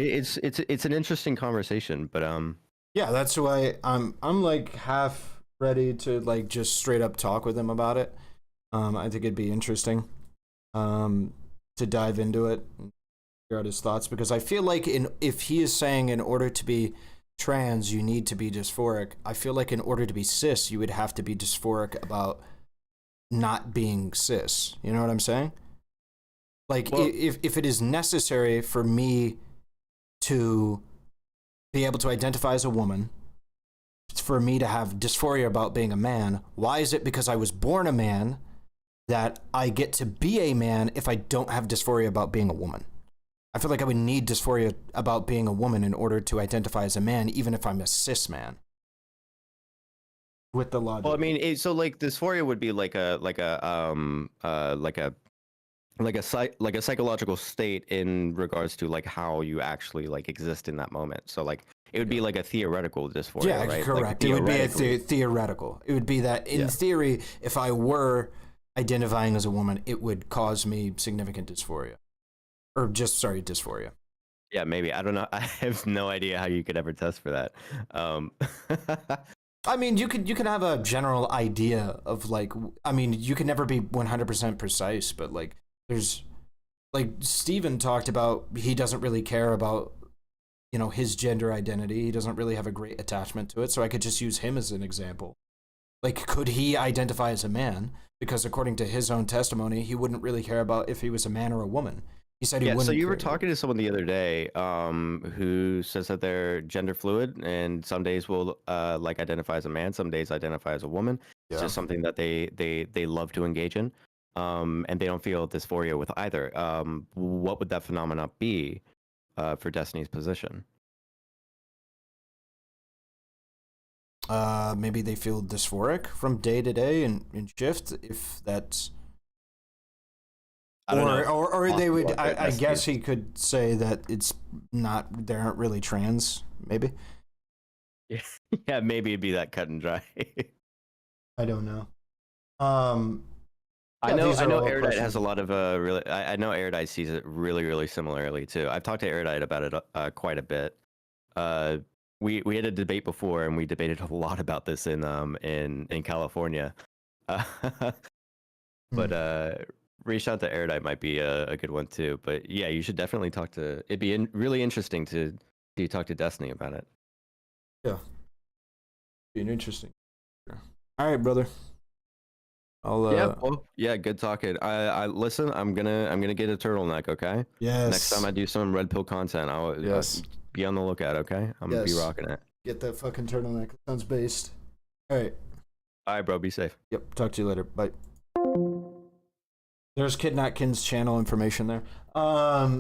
It's an interesting conversation, but yeah, that's why I'm like half ready to like just straight up talk with him about it, I think it'd be interesting to dive into it and figure out his thoughts, because I feel like if he is saying in order to be trans you need to be dysphoric, I feel like in order to be cis you would have to be dysphoric about not being cis. You know what I'm saying? Like, well, if it is necessary for me to be able to identify as a woman, for me to have dysphoria about being a man, why is it because I was born a man that I get to be a man if I don't have dysphoria about being a woman? I feel like I would need dysphoria about being a woman in order to identify as a man, even if I'm a cis man. With the logic. Well, I mean, so like dysphoria would be like a psychological state in regards to like how you actually like exist in that moment. So like it would be like a theoretical dysphoria. Yeah, right? correct. Like, it would be a theoretical. It would be that in theory, if I were identifying as a woman, it would cause me significant dysphoria. Or just, sorry, dysphoria. Yeah, maybe. I don't know. I have no idea how you could ever test for that. I mean, you can have a general idea of like, I mean, you can never be 100% precise, but like there's, like Steven talked about, he doesn't really care about, you know, his gender identity. He doesn't really have a great attachment to it. So I could just use him as an example. Like, could he identify as a man? Because according to his own testimony, he wouldn't really care about if he was a man or a woman. He said he wouldn't. So you were talking to someone the other day who says that they're gender fluid and some days will like identify as a man, some days identify as a woman. It's just something that they love to engage in, and they don't feel dysphoria with either. What would that phenomenon be for Destiny's position? Maybe they feel dysphoric from day to day and shift, if that's... Or they would, I guess he could say that it's not, they aren't really trans, maybe. Yeah, maybe it'd be that cut and dry. I don't know. I know Erudite has a lot of really. I know Erudite sees it really similarly too. I've talked to Erudite about it quite a bit. We had a debate before, and we debated a lot about this in California. But reach out to Erudite might be a good one too. But yeah, you should definitely talk to. It'd be really interesting to talk to Destiny about it. Yeah, be an interesting. All right, brother. Yeah, good talking. I listen. I'm gonna get a turtleneck. Okay. Yes. Next time I do some red pill content, I'll be on the lookout. Okay. I'm gonna be rocking it. Get that fucking turtleneck. Sounds based. All right. All right, bro. Be safe. Yep. Talk to you later. Bye. There's Kidnatkin's channel information there. Are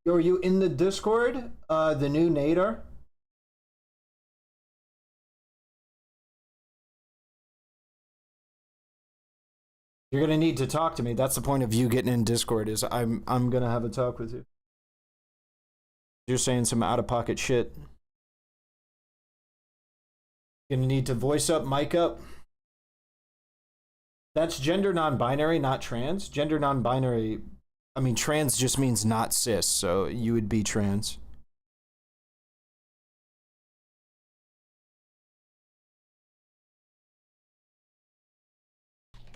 you in the Discord? The new Nadar? You're gonna need to talk to me. That's the point of you getting in Discord, is I'm gonna have a talk with you. You're saying some out of pocket shit. Gonna need to voice up, mic up. That's gender non-binary, not trans. Gender non-binary, I mean, trans just means not cis, so you would be trans.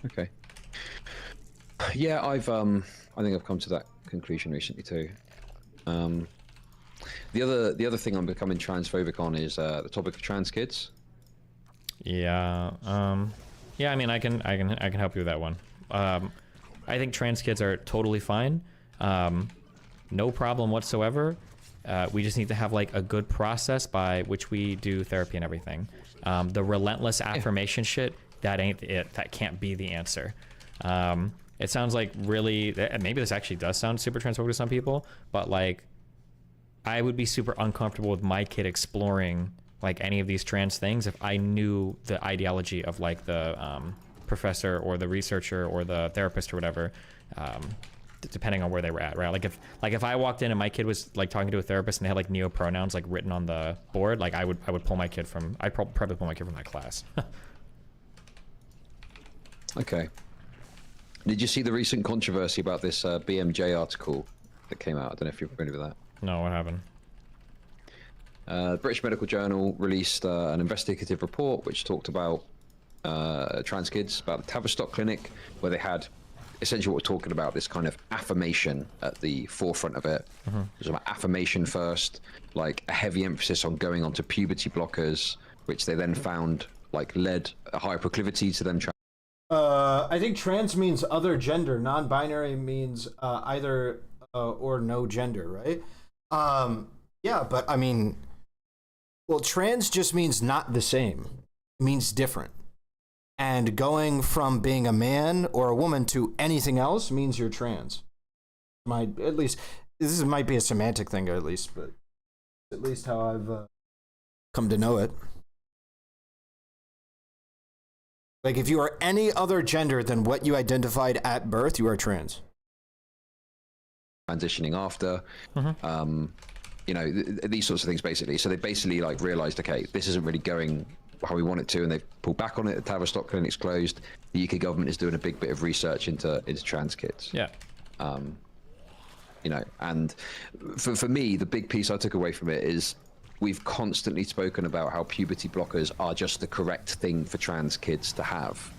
Okay. Yeah, I think I've come to that conclusion recently too. The other thing I'm becoming transphobic on is the topic of trans kids. Yeah. Yeah, I mean, I can help you with that one. I think trans kids are totally fine. No problem whatsoever. We just need to have like a good process by which we do therapy and everything. The relentless affirmation shit, that ain't it. That can't be the answer. It sounds like really, maybe this actually does sound super transphobic to some people, but like, I would be super uncomfortable with my kid exploring like any of these trans things if I knew the ideology of like the professor or the researcher or the therapist or whatever, depending on where they were at, right? Like if I walked in and my kid was like talking to a therapist and they had like neo pronouns like written on the board, like I would pull my kid from, I'd probably pull my kid from that class. Okay. Did you see the recent controversy about this BMJ article that came out? I don't know if you're familiar with that. No, what happened? The British Medical Journal released an investigative report which talked about trans kids, about the Tavistock Clinic, where they had essentially what we're talking about, this kind of affirmation at the forefront of it. It was about affirmation first, like a heavy emphasis on going onto puberty blockers, which they then found like led a higher proclivity to them. I think trans means other gender. Non-binary means either or no gender, right? Yeah, but I mean, well, trans just means not the same. It means different. And going from being a man or a woman to anything else means you're trans. At least this might be a semantic thing, at least, but at least how I've come to know it. Like, if you are any other gender than what you identified at birth, you are trans. Transitioning after, you know, these sorts of things, basically. So they basically like realized, okay, this isn't really going how we want it to, and they've pulled back on it. The Tavistock Clinic's closed. The UK government is doing a big bit of research into trans kids. Yeah. You know, and for me, the big piece I took away from it is we've constantly spoken about how puberty blockers are just the correct thing for trans kids to have.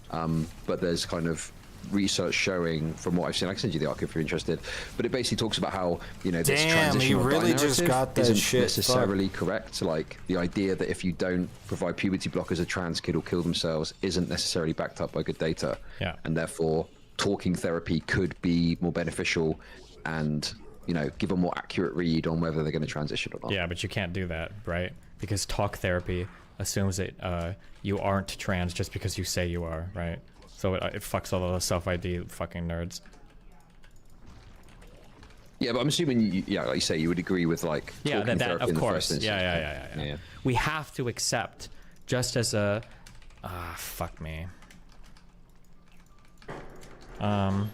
But there's kind of research showing, from what I've seen, I can send you the article if you're interested, but it basically talks about how, you know, this transitional really just got that isn't shit necessarily correct. Like, the idea that if you don't provide puberty blockers, a trans kid will kill themselves isn't necessarily backed up by good data. Yeah. And therefore, talking therapy could be more beneficial and, you know, give a more accurate read on whether they're going to transition or not. Yeah, but you can't do that, right? Because talk therapy assumes that you aren't trans just because you say you are, right? So it fucks all the self-ID fucking nerds. Yeah, but I'm assuming, yeah, like you say, you would agree with like yeah, talking that therapy of in the course. first instance. Yeah. We have to accept, just as a, fuck me. I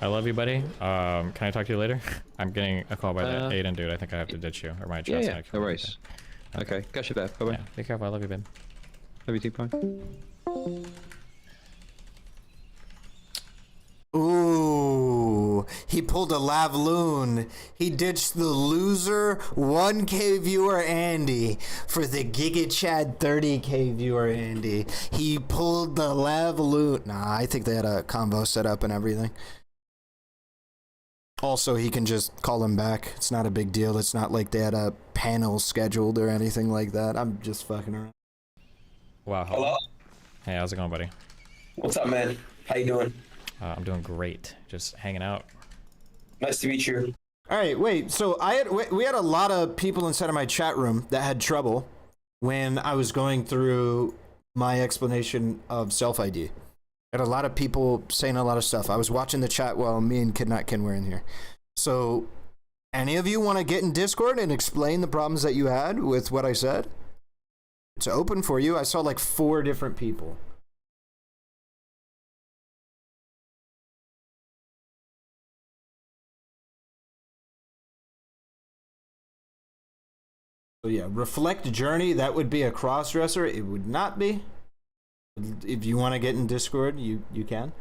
love you, buddy. Can I talk to you later? I'm getting a call by that Aiden dude. I think I have to ditch you, or my chat's Yeah, no worries. Okay, catch you there. Bye bye. Yeah, be careful. I love you, babe. Love you too. Bye. Ooh, he pulled a Lavloon. He ditched the loser 1K viewer Andy for the Giga Chad 30K viewer Andy. He pulled the Lavloon. Nah, I think they had a combo set up and everything. Also, he can just call him back. It's not a big deal. It's not like they had a panel scheduled or anything like that. I'm just fucking around. Wow. Hello? Hey, how's it going, buddy? What's up, man? How you doing? I'm doing great. Just hanging out. Nice to meet you. All right, wait. So we had a lot of people inside of my chat room that had trouble when I was going through my explanation of self-ID. I had a lot of people saying a lot of stuff. I was watching the chat while me and Kid Not Kin were in here. So, any of you want to get in Discord and explain the problems that you had with what I said? It's open for you. I saw like 4 different people. So yeah, reflect journey, that would be a cross-dresser. It would not be. If you want to get in Discord, you can.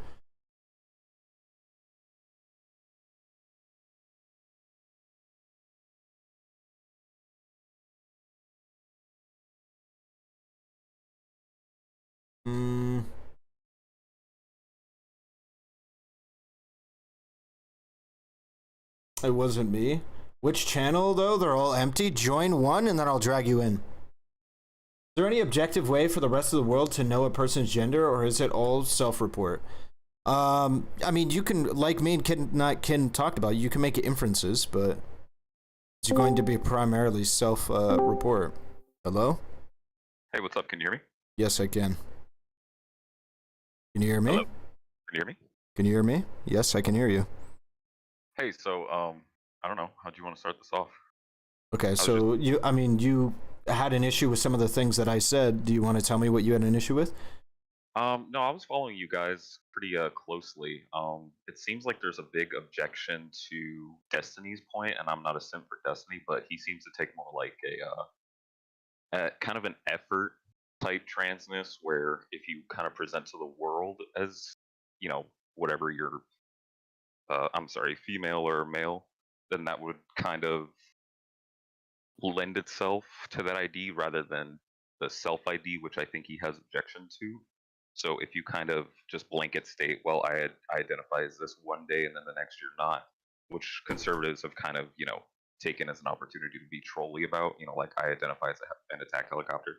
It wasn't me. Which channel, though? They're all empty. Join one, and then I'll drag you in. Is there any objective way for the rest of the world to know a person's gender, or is it all self-report? I mean, you can, like me and Kin talked about, you can make inferences, but it's going to be primarily self-report. Hello? Hey, what's up? Can you hear me? Yes, I can. Can you hear me? Hello? Can you hear me? Can you hear me? Yes, I can hear you. Hey, so, I don't know. How do you want to start this off? Okay, so you had an issue with some of the things that I said. Do you want to tell me what you had an issue with? No, I was following you guys pretty closely. It seems like there's a big objection to Destiny's point, and I'm not a simp for Destiny, but he seems to take more like a kind of an effort type transness, where if you kind of present to the world as, you know, whatever you're, I'm sorry, female or male, then that would kind of lend itself to that ID rather than the self ID, which I think he has objection to. So if you kind of just blanket state, well, I identify as this one day and then the next you're not, which conservatives have kind of, you know, taken as an opportunity to be trolly about, you know, like I identify as an attack helicopter.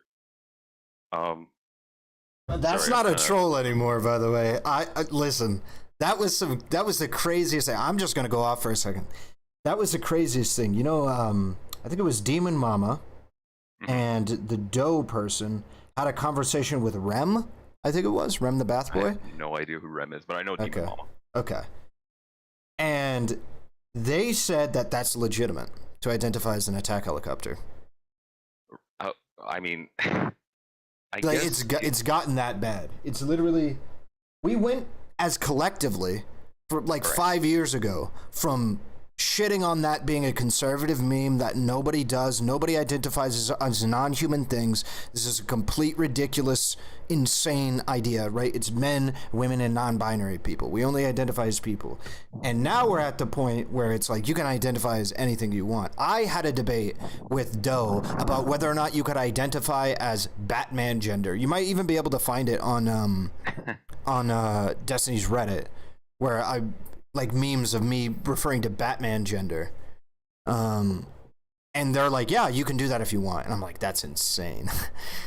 That's sorry, not a troll anymore, by the way. I listen. That was the craziest thing. I'm just gonna go off for a second. That was the craziest thing. You know, I think it was Demon Mama and the Doe person had a conversation with Rem. I think it was Rem the Bath Boy. I have no idea who Rem is, but I know Demon Mama. Okay. And they said that that's legitimate to identify as an attack helicopter. I mean, I like guess it's gotten that bad. It's literally, we went as collectively for like 5 years ago from shitting on that being a conservative meme that nobody does, nobody identifies as non-human things. This is a complete ridiculous, insane idea, right? It's men, women, and non-binary people. We only identify as people. And now we're at the point where it's like you can identify as anything you want. I had a debate with Doe about whether or not you could identify as Batman gender. You might even be able to find it on Destiny's Reddit, where I like memes of me referring to Batman gender. And they're like, yeah, you can do that if you want. And I'm like, that's insane.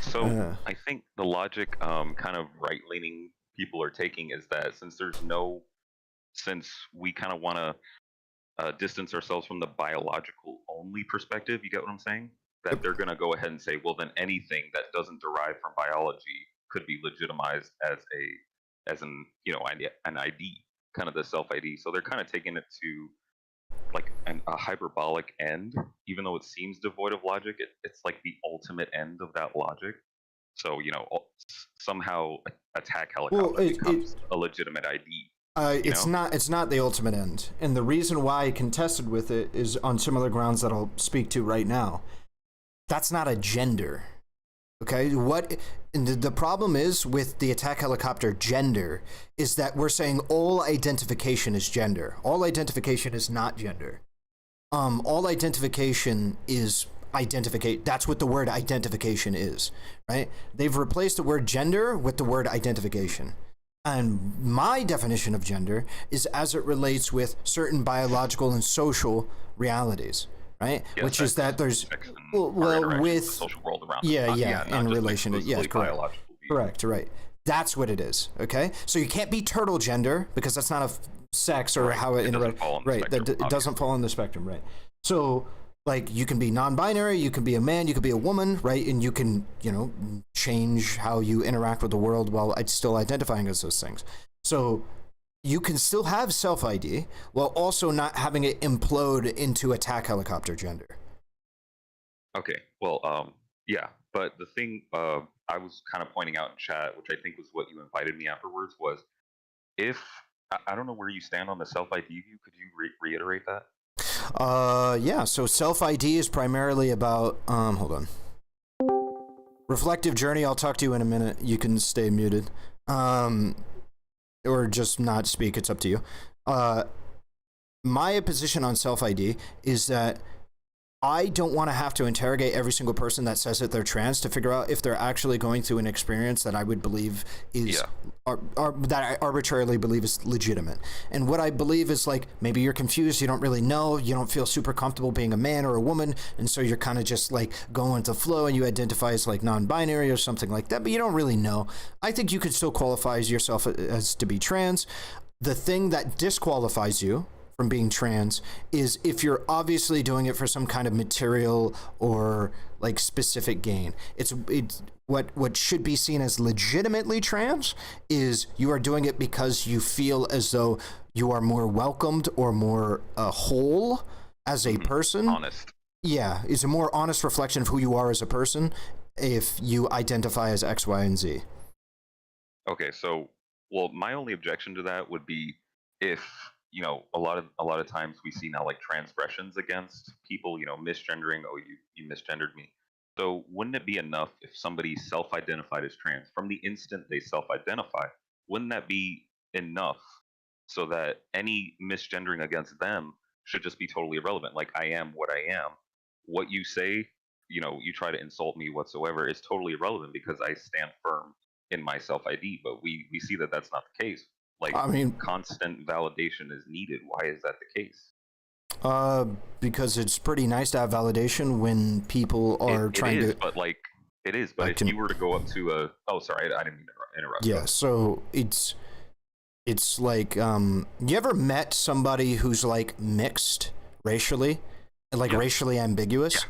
So I think the logic kind of right-leaning people are taking is that since we kind of want to distance ourselves from the biological only perspective, you get what I'm saying? That they're going to go ahead and say, well, then anything that doesn't derive from biology could be legitimized as an ID, kind of the self ID. So they're kind of taking it to like a hyperbolic end, even though it seems devoid of logic. It's like the ultimate end of that logic. So, you know, somehow attack helicopter becomes a legitimate ID. It's not the ultimate end. And the reason why I contested with it is on similar grounds that I'll speak to right now. That's not a gender. Okay, the problem is with the attack helicopter gender is that we're saying all identification is gender. All identification is not gender. All identification is identificate. That's what the word identification is, right? They've replaced the word gender with the word identification. And my definition of gender is as it relates with certain biological and social realities. Right, yeah, which is that there's with social world around in relation to correct, right. That's what it is. Okay, so you can't be turtle gender because that's not a sex or how it interacts. Right, it doesn't fall on the spectrum. Right, so like you can be non-binary, you can be a man, you can be a woman, right, and you can change how you interact with the world while still identifying as those things. So you can still have self-ID while also not having it implode into attack helicopter gender. Okay, well, yeah, but the thing I was kind of pointing out in chat, which I think was what you invited me afterwards, was if I don't know where you stand on the self-ID view. Could you reiterate that? Yeah, so self-ID is primarily about, hold on. Reflective journey, I'll talk to you in a minute. You can stay muted. Or just not speak, it's up to you. My position on self-ID is that I don't want to have to interrogate every single person that says that they're trans to figure out if they're actually going through an experience that I would believe is, that I arbitrarily believe is legitimate. And what I believe is like, maybe you're confused, you don't really know, you don't feel super comfortable being a man or a woman, and so you're kind of just like going with the flow and you identify as like non-binary or something like that, but you don't really know. I think you could still qualify yourself as to be trans. The thing that disqualifies you from being trans is if you're obviously doing it for some kind of material or like specific gain. It's what should be seen as legitimately trans is you are doing it because you feel as though you are more welcomed or more whole as a person. Honest. Yeah, it's a more honest reflection of who you are as a person if you identify as X, Y, and Z. Okay, so well, my only objection to that would be if a lot of times we see now like transgressions against people, misgendering. Oh, you misgendered me. So wouldn't it be enough if somebody self-identified as trans from the instant they self-identify? Wouldn't that be enough so that any misgendering against them should just be totally irrelevant? Like, I am what I am. What you say you know, you try to insult me whatsoever is totally irrelevant because I stand firm in my self ID. But we see that that's not the case. Like, I mean, constant validation is needed. Why is that the case? because it's pretty nice to have validation when people are trying to. But like, it is. But if you were to go up to a, oh, sorry, I didn't mean to interrupt. Yeah. So it's like, you ever met somebody who's like mixed racially, like racially ambiguous? Yeah.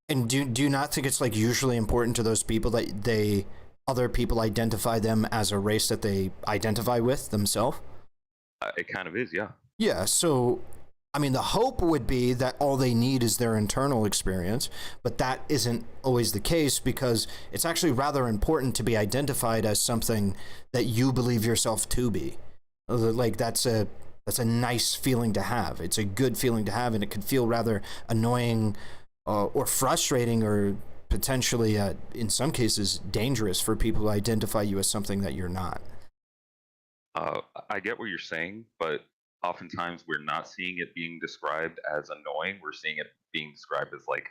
And do you not think it's like usually important to those people that other people identify them as a race that they identify with themselves? It kind of is, yeah. Yeah. So, I mean, the hope would be that all they need is their internal experience, but that isn't always the case because it's actually rather important to be identified as something that you believe yourself to be. Like that's a nice feeling to have. It's a good feeling to have, and it could feel rather annoying or frustrating or potentially, in some cases, dangerous for people to identify you as something that you're not. I get what you're saying, but oftentimes we're not seeing it being described as annoying. We're seeing it being described as like,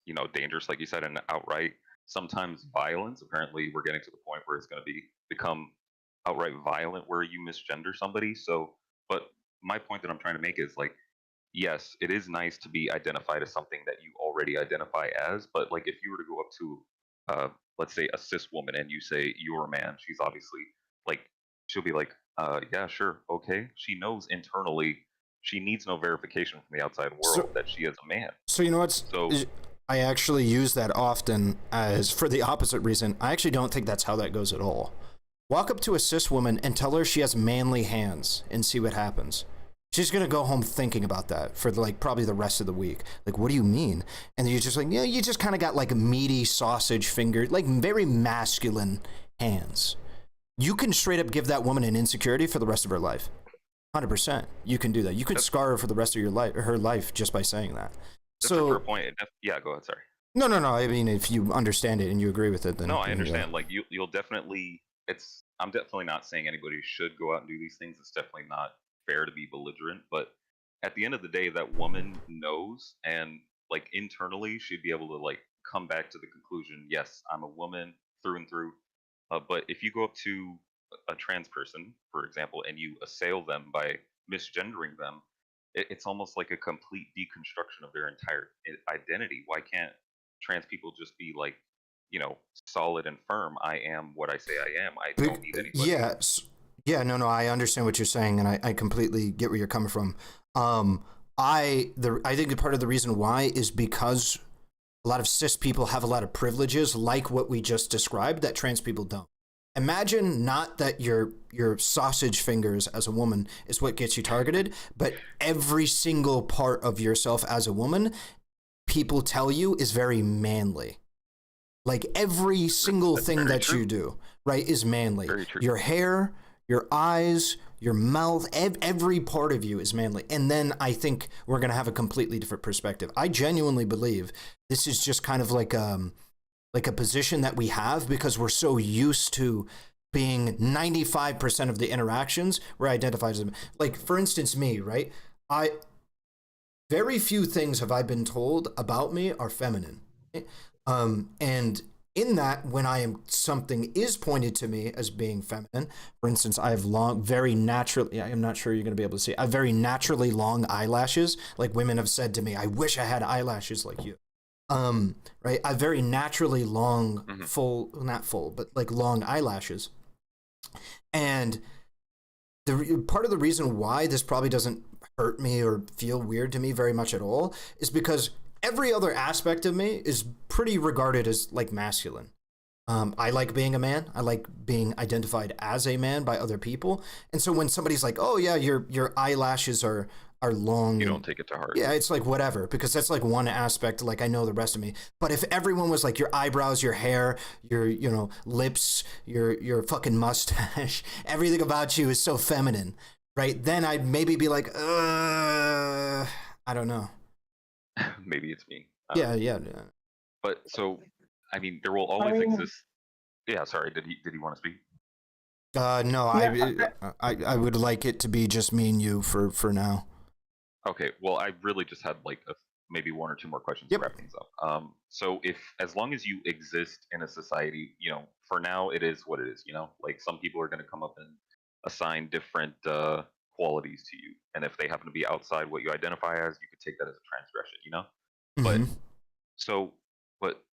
you know, dangerous, like you said, and outright, sometimes violence. Apparently we're getting to the point where it's going to become outright violent where you misgender somebody. So, but my point that I'm trying to make is like, yes, it is nice to be identified as something that you already identify as, but like if you were to go up to, let's say a cis woman and you say you're a man, she's obviously like, she'll be like, yeah, sure, okay. She knows internally she needs no verification from the outside world that she is a man. So you know what? So I actually use that often as for the opposite reason. I actually don't think that's how that goes at all. Walk up to a cis woman and tell her she has manly hands and see what happens. She's going to go home thinking about that for like probably the rest of the week. Like, what do you mean? And then you're just like, yeah, you just kind of got like meaty sausage fingers, like very masculine hands. You can straight up give that woman an insecurity for the rest of her life. 100%. You can do that. You could scar her for the rest of her life just by saying that. That's a fair point. Yeah, go ahead. Sorry. No. I mean, if you understand it and you agree with it, then no, I understand. Like you'll definitely. I'm definitely not saying anybody should go out and do these things. It's definitely not fair to be belligerent. But at the end of the day, that woman knows, and like internally, she'd be able to like come back to the conclusion: yes, I'm a woman through and through. But if you go up to a trans person, for example, and you assail them by misgendering them, it's almost like a complete deconstruction of their entire identity. Why can't trans people just be like, you know, solid and firm? I am what I say I am. I don't need anybody. Yeah, no, I understand what you're saying, and I completely get where you're coming from. I think part of the reason why is because a lot of cis people have a lot of privileges, like what we just described, that trans people don't. Imagine not that your sausage fingers as a woman is what gets you targeted, but every single part of yourself as a woman, people tell you is very manly. Like every single thing that you do, right, is manly. Your hair, your eyes, your mouth, every part of you is manly. And then I think we're going to have a completely different perspective. I genuinely believe this is just kind of like a position that we have because we're so used to being 95% of the interactions we're identified as. Like, for instance, me, right? Very few things have I been told about me are feminine. And in that, when something is pointed to me as being feminine, for instance, I have very naturally, I'm not sure you're going to be able to see, I have very naturally long eyelashes. Like women have said to me, I wish I had eyelashes like you. Right. I have very naturally long, not full, but like long eyelashes. And part of the reason why this probably doesn't hurt me or feel weird to me very much at all is because every other aspect of me is pretty regarded as like masculine. I like being a man. I like being identified as a man by other people. And so when somebody's like, oh yeah, your eyelashes are long. You don't take it to heart. Yeah, it's like whatever, because that's like one aspect, like I know the rest of me. But if everyone was like your eyebrows, your hair, your lips, your fucking mustache, everything about you is so feminine, right? Then I'd maybe be like, I don't know. Maybe it's me. Yeah. But so, I mean, there will always exist. Yeah, sorry. Did he want to speak? No, I would like it to be just me and you for now. Okay. Well, I really just had like maybe one or two more questions Yep. to wrap things up. So if as long as you exist in a society, you know, for now it is what it is. You know, like some people are going to come up and assign different qualities to you, and if they happen to be outside what you identify as, you could take that as a transgression. You know, but so, but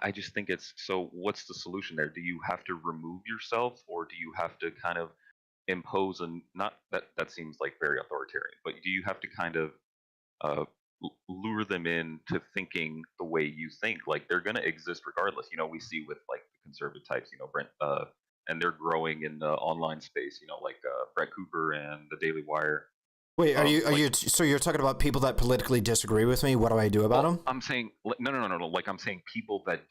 I just think it's so. What's the solution there? Do you have to remove yourself, or do you have to kind of impose a not that seems like very authoritarian, but do you have to kind of lure them into thinking the way you think? Like they're going to exist regardless. You know, we see with like the conservative types, you know, Brent, and they're growing in the online space. You know, like Brett Cooper and the Daily Wire. Wait, are you? So you're talking about people that politically disagree with me? What do I do about them? I'm saying no. Like I'm saying people that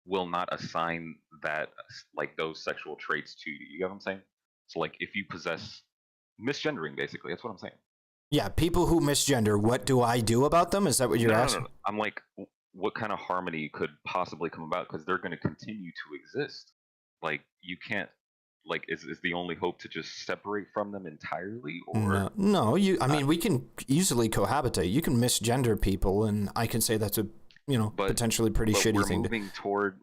will not assign that like those sexual traits to you. You get what I'm saying? So like if you possess misgendering, basically, that's what I'm saying. Yeah, people who misgender. What do I do about them? Is that what you're asking? No. I'm like, what kind of harmony could possibly come about? Because they're going to continue to exist. Like you can't. Like, is the only hope to just separate from them entirely, or no? I mean, we can easily cohabitate. You can misgender people, and I can say that's a potentially pretty shitty thing.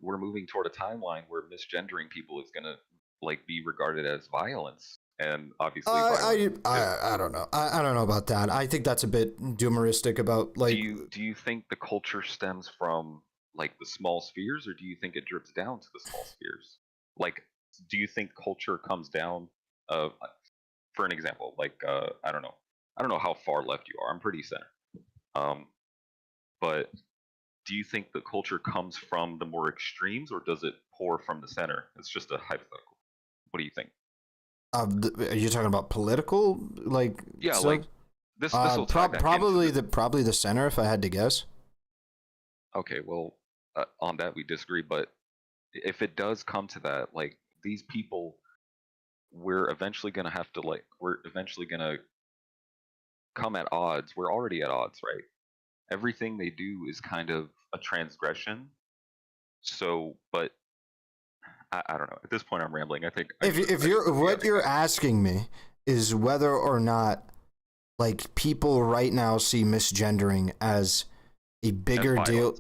We're moving toward a timeline where misgendering people is gonna like be regarded as violence, and obviously, I don't know. I don't know about that. I think that's a bit doomeristic about like. Do you think the culture stems from like the small spheres, or do you think it drips down to the small spheres? Like, do you think culture comes down? For an example, like I don't know how far left you are. I'm pretty center. But do you think the culture comes from the more extremes, or does it pour from the center? It's just a hypothetical. What do you think? Are you talking about political, like? Yeah, so, like this. Will probably the center, if I had to guess. Okay, well, on that we disagree, but if it does come to that, like these people, we're eventually gonna come at odds. We're already at odds, right? Everything they do is kind of a transgression. So, but I don't know. At this point, I'm rambling. I think if you're asking me is whether or not like people right now see misgendering as a bigger deal.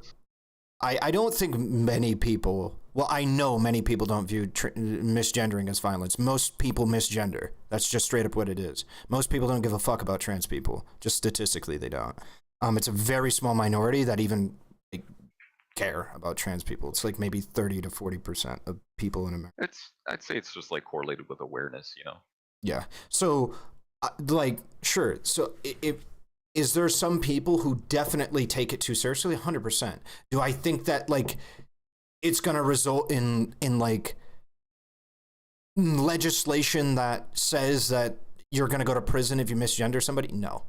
I don't think many people. Well, I know many people don't view misgendering as violence. Most people misgender. That's just straight up what it is. Most people don't give a fuck about trans people. Just statistically, they don't. It's a very small minority that even care about trans people. It's like maybe 30 to 40% of people in America. I'd say it's just like correlated with awareness, you know? Yeah. So, like, sure. So, is there some people who definitely take it too seriously? 100%. Do I think that, like, it's going to result in like legislation that says that you're going to go to prison if you misgender somebody? No.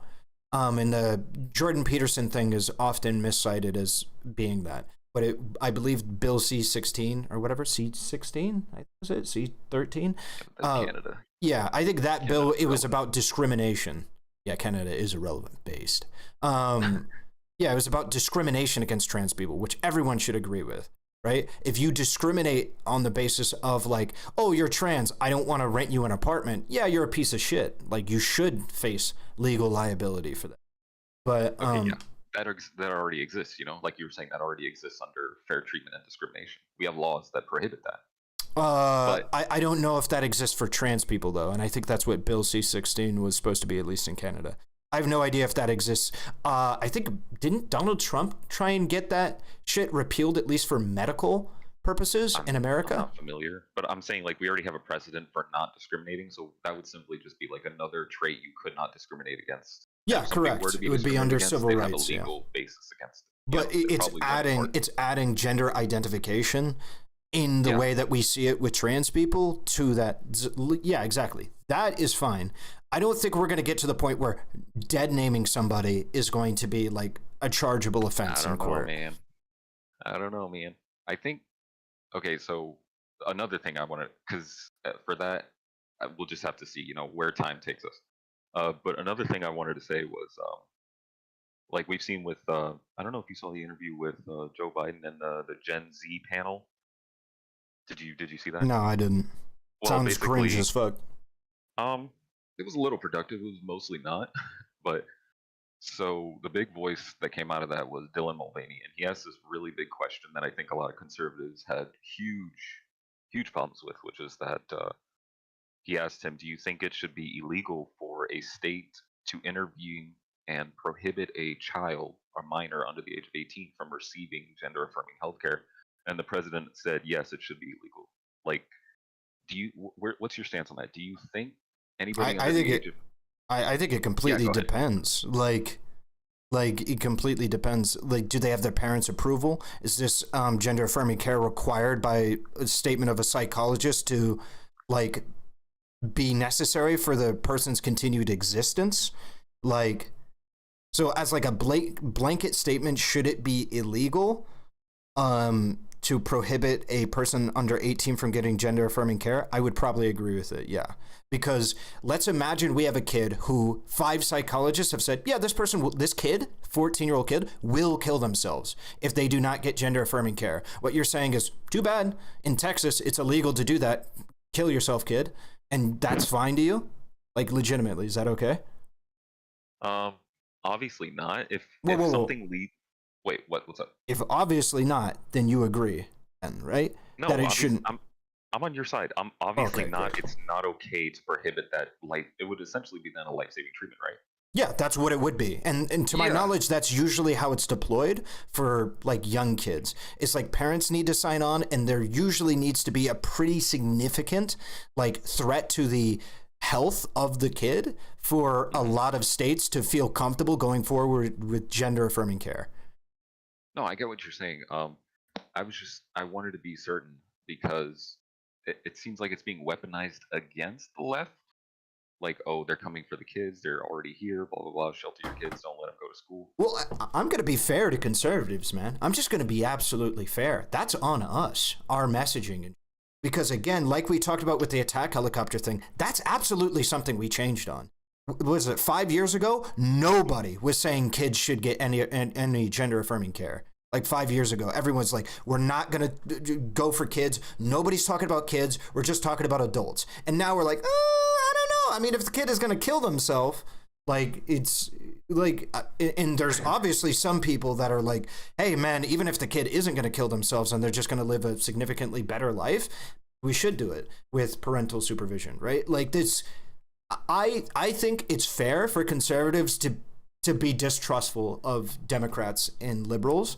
And the Jordan Peterson thing is often miscited as being that. But I believe Bill C-16 or whatever, C-16, was it? C-13? Canada. Yeah, I think that bill, it was about discrimination. Yeah, Canada is irrelevant based. Yeah, it was about discrimination against trans people, which everyone should agree with. Right? If you discriminate on the basis of like, oh, you're trans, I don't want to rent you an apartment. Yeah, you're a piece of shit. Like you should face legal liability for that. But yeah, that already exists. You know, like you were saying, that already exists under fair treatment and discrimination. We have laws that prohibit that. I don't know if that exists for trans people though, and I think that's what Bill C-16 was supposed to be, at least in Canada. I have no idea if that exists. I think, didn't Donald Trump try and get that shit repealed, at least for medical purposes in America? I'm not familiar, but I'm saying like we already have a precedent for not discriminating, so that would simply just be like another trait you could not discriminate against. Yeah, correct. It would be under civil rights. Have a legal basis against it. But it's adding gender identification in the way that we see it with trans people to that. Yeah, exactly. That is fine. I don't think we're going to get to the point where dead naming somebody is going to be like a chargeable offense in court. I don't know, man. I think, okay, so another thing I want to, because for that, we'll just have to see, you know, where time takes us. But another thing I wanted to say was, like we've seen with, I don't know if you saw the interview with Joe Biden and the Gen Z panel. Did you see that? No, I didn't. Well, sounds cringe as fuck. It was a little productive. It was mostly not, but So the big voice that came out of that was Dylan Mulvaney, and he asked this really big question that I think a lot of conservatives had huge problems with, which is that he asked him, "Do you think it should be illegal for a state to intervene and prohibit a child or minor under the age of 18 from receiving gender-affirming healthcare?" And the president said, "Yes, it should be illegal." Like, what's your stance on that? Do you think anybody under the age of I think it completely depends. Like it completely depends. Like, do they have their parents' approval? Is this gender affirming care required by a statement of a psychologist to like be necessary for the person's continued existence? Like, so as like a blanket statement, should it be illegal to prohibit a person under 18 from getting gender affirming care? I would probably agree with it. Yeah. Because let's imagine we have a kid who 5 psychologists have said, yeah, this kid, 14-year-old kid, will kill themselves if they do not get gender affirming care. What you're saying is, too bad. In Texas, it's illegal to do that. Kill yourself, kid. And that's fine to you? Like, legitimately, is that okay? Obviously not. If Whoa. something leads... Wait, what's up? If obviously not, then you agree, then, right? No, that it shouldn't. I'm on your side. I'm obviously Okay, not. good. It's not okay to prohibit that life. It would essentially be then a life-saving treatment, right? Yeah, that's what it would be. And to my knowledge, that's usually how it's deployed for like young kids. It's like parents need to sign on, and there usually needs to be a pretty significant like threat to the health of the kid for a lot of states to feel comfortable going forward with gender affirming care. No, I get what you're saying. I wanted to be certain because it seems like it's being weaponized against the left. Like, oh, they're coming for the kids. They're already here. Blah blah blah. Shelter your kids. Don't let them go to school. Well, I'm going to be fair to conservatives, man. I'm just going to be absolutely fair. That's on us, our messaging. Because again, like we talked about with the attack helicopter thing, that's absolutely something we changed on. Was it 5 years ago? Nobody was saying kids should get any gender affirming care. Like 5 years ago, everyone's like, we're not going to go for kids. Nobody's talking about kids. We're just talking about adults. And now we're like, I don't know. I mean, if the kid is going to kill themselves, like it's like, and there's obviously some people that are like, hey man, even if the kid isn't going to kill themselves and they're just going to live a significantly better life, we should do it with parental supervision, right? Like this, I think it's fair for conservatives to be distrustful of Democrats and liberals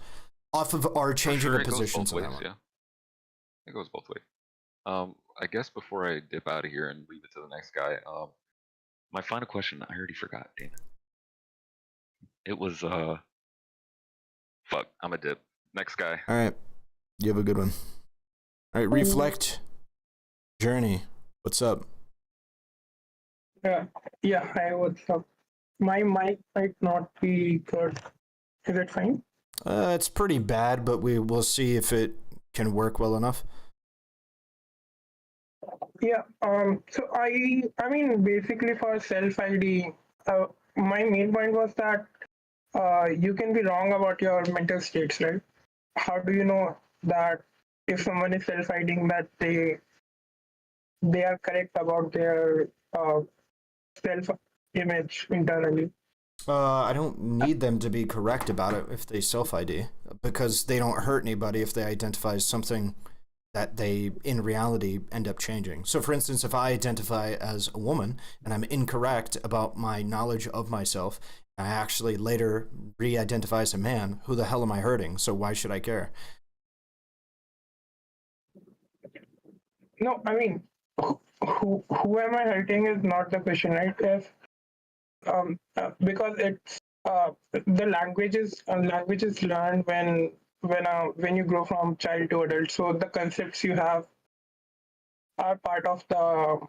off of our changing of positions on that one. Yeah, it goes both ways. I guess before I dip out of here and leave it to the next guy, my final question, I already forgot, damn it. It was, fuck, I'm a dip. Next guy. All right, you have a good one. All right, Reflect Journey, what's up? Yeah, hi, what's up? My mic might not be good. Is it fine? It's pretty bad, but we'll see if it can work well enough. Yeah. So I mean, basically for self-ID, my main point was that you can be wrong about your mental states, right? How do you know that if someone is self-IDing that they are correct about their self-image internally? I don't need them to be correct about it if they self-ID, because they don't hurt anybody if they identify as something that they, in reality, end up changing. So, for instance, if I identify as a woman and I'm incorrect about my knowledge of myself, I actually later re-identify as a man, who the hell am I hurting? So why should I care? No, I mean, who am I hurting is not the question, right? If because it's the languages learned when you grow from child to adult. So the concepts you have are part of the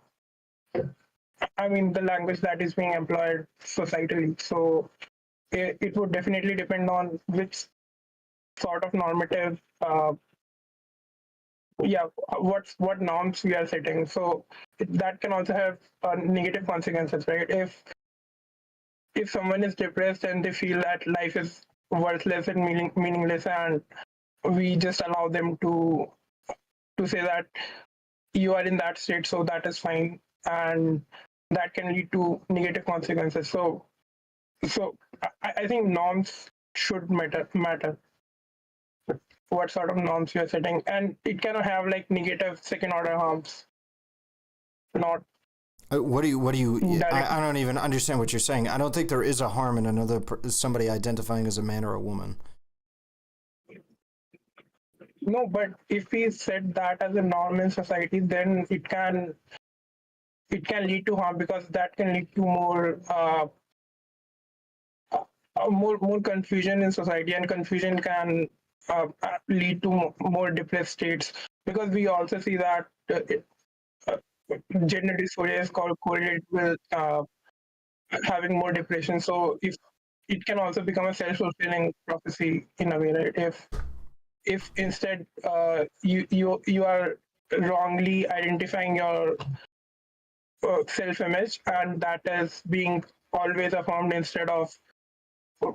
language that is being employed societally. So it would definitely depend on which sort of normative what norms we are setting. So that can also have negative consequences, right? If someone is depressed and they feel that life is worthless and meaningless, and we just allow them to say that you are in that state, so that is fine, and that can lead to negative consequences. So So I think norms should matter. What sort of norms you're setting, and it cannot have like negative second order harms. Not. What do you? I don't even understand what you're saying. I don't think there is a harm in somebody identifying as a man or a woman. No, but if we set that as a norm in society, then it can lead to harm, because that can lead to more confusion in society, and confusion can lead to more depressed states, because we also see that gender dysphoria is correlated with having more depression. So if it can also become a self-fulfilling prophecy in a way, right? If instead you are wrongly identifying your self-image, and that is being always affirmed instead of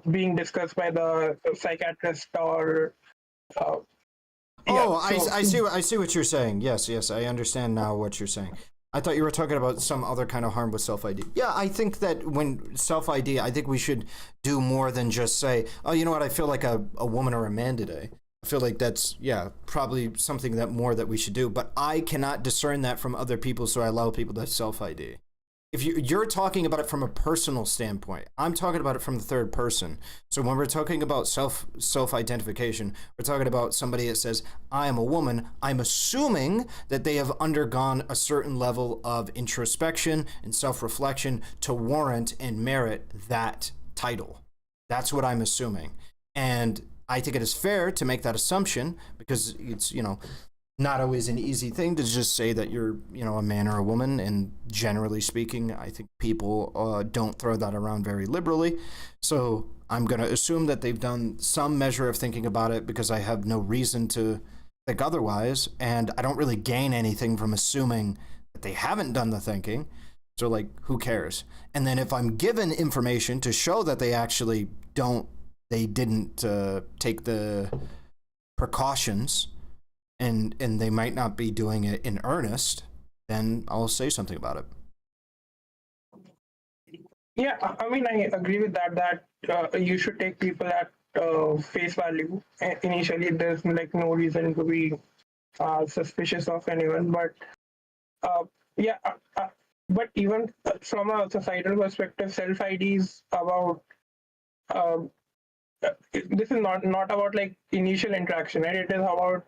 being discussed by the psychiatrist or I see what you're saying. Yes, I understand now what you're saying. I thought you were talking about some other kind of harm with self-ID. Yeah, I think that when self-ID, I think we should do more than just say, oh, you know what, I feel like a woman or a man today. I feel like that's, probably something that we should do. But I cannot discern that from other people, so I allow people to self-ID. If you're talking about it from a personal standpoint, I'm talking about it from the third person. So when we're talking about self-identification, we're talking about somebody that says, I am a woman. I'm assuming that they have undergone a certain level of introspection and self-reflection to warrant and merit that title. That's what I'm assuming. And I think it is fair to make that assumption, because it's, not always an easy thing to just say that you're, a man or a woman. And generally speaking, I think people don't throw that around very liberally. So I'm going to assume that they've done some measure of thinking about it, because I have no reason to think otherwise. And I don't really gain anything from assuming that they haven't done the thinking. So like, who cares? And then if I'm given information to show that they actually didn't take the precautions, and they might not be doing it in earnest, then I'll say something about it. Yeah, I mean, I agree with that you should take people at face value. Initially, there's like no reason to be suspicious of anyone. But but even from a societal perspective, self-ID is about this is not about like initial interaction, right? It is about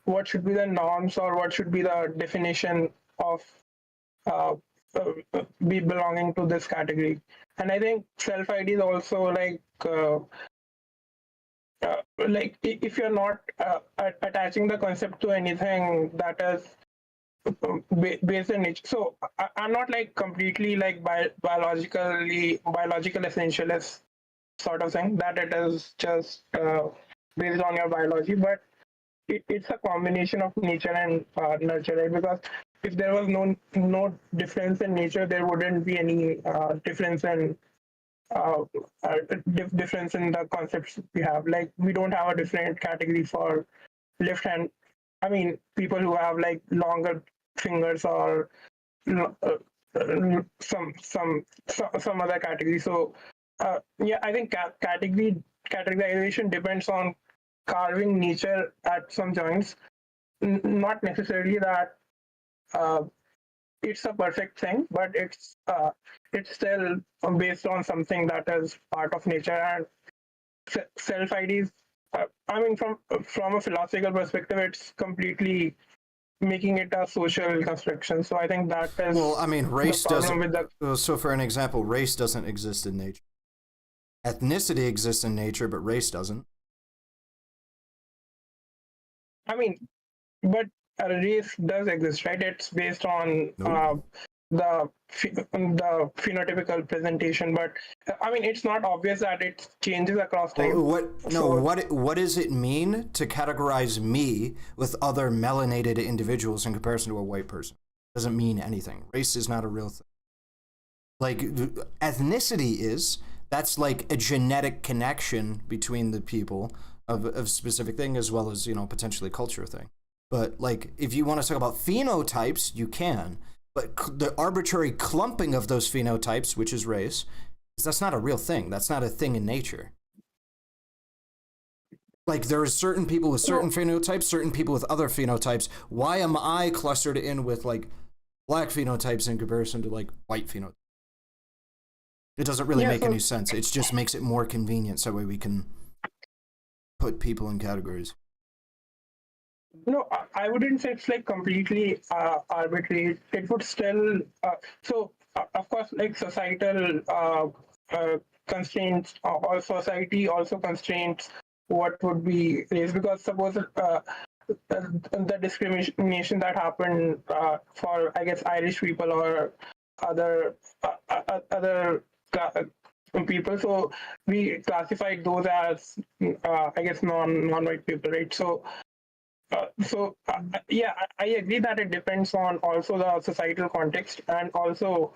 what should be the norms, or what should be the definition of be belonging to this category. And I think self-ID is also like if you're not attaching the concept to anything that is based in nature. So I'm not like completely like biological essentialist sort of thing, that it is just based on your biology, but it's a combination of nature and nurture, right? Because if there was no difference in nature, there wouldn't be any difference in the concepts we have. Like, we don't have a different category for left hand. I mean, people who have like longer fingers, or some other category. So I think categorization depends on carving nature at some joints. Not necessarily that it's a perfect thing, but it's still based on something that is part of nature. And self-IDs, I mean, from a philosophical perspective, it's completely making it a social construction. So I think that is, well, I mean, race doesn't. So for an example, race doesn't exist in nature. Ethnicity exists in nature, but race doesn't. I mean, but a race does exist, right? It's based on the phenotypical presentation, but I mean, it's not obvious that it changes across time. What does it mean to categorize me with other melanated individuals in comparison to a white person? It doesn't mean anything. Race is not a real thing. Like, ethnicity is. That's like a genetic connection between the people of a specific thing, as well as, potentially culture thing. But like, if you want to talk about phenotypes, you can. But the arbitrary clumping of those phenotypes, which is race, That's not a real thing. That's not a thing in nature. Like, there are certain people with certain phenotypes, certain people with other phenotypes. Why am I clustered in with, like, black phenotypes in comparison to, like, white phenotypes? It doesn't really make any sense. It just makes it more convenient so that way we can put people in categories. No, I wouldn't say it's like completely arbitrary. It would still, of course, like societal constraints, or society also constrains what would be race, because suppose the discrimination that happened for, I guess, Irish people or other people, so we classified those as, I guess, non-white people, right? So yeah, I agree that it depends on also the societal context and also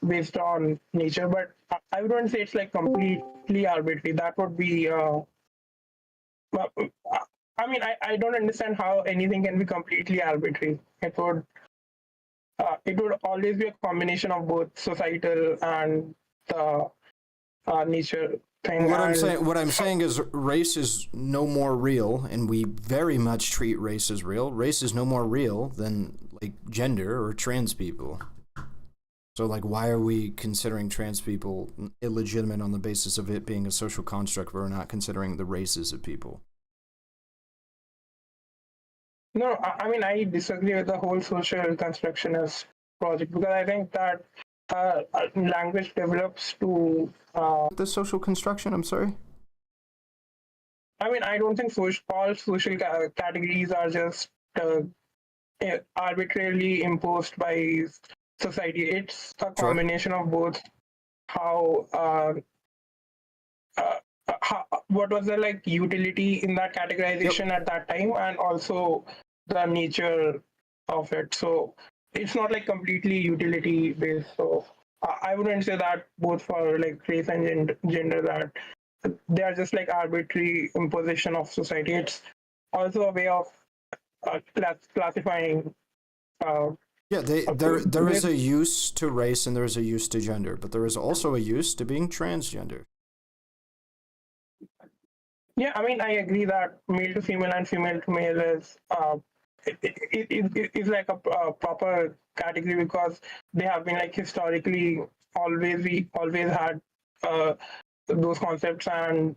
based on nature, but I wouldn't say it's like completely arbitrary. That would be, I mean, I don't understand how anything can be completely arbitrary. It would always be a combination of both societal and the nature thing. What I'm saying is race is no more real, and we very much treat race as real. Race is no more real than, like, gender or trans people. So, like, why are we considering trans people illegitimate on the basis of it being a social construct, but we're not considering the races of people? No, I mean, I disagree with the whole social constructionist project, because I think that language develops to... the social construction, I'm sorry? I mean, I don't think all social categories are just arbitrarily imposed by society. It's a combination of both how what was the, like, utility in that categorization at that time, and also the nature of it. So it's not like completely utility based. So I wouldn't say that both for, like, race and gender that they are just like arbitrary imposition of society. It's also a way of classifying. There is a use to race and there is a use to gender, but there is also a use to being transgender. Yeah, I mean, I agree that male to female and female to male is is like a proper category, because they have been, like, historically we always had those concepts, and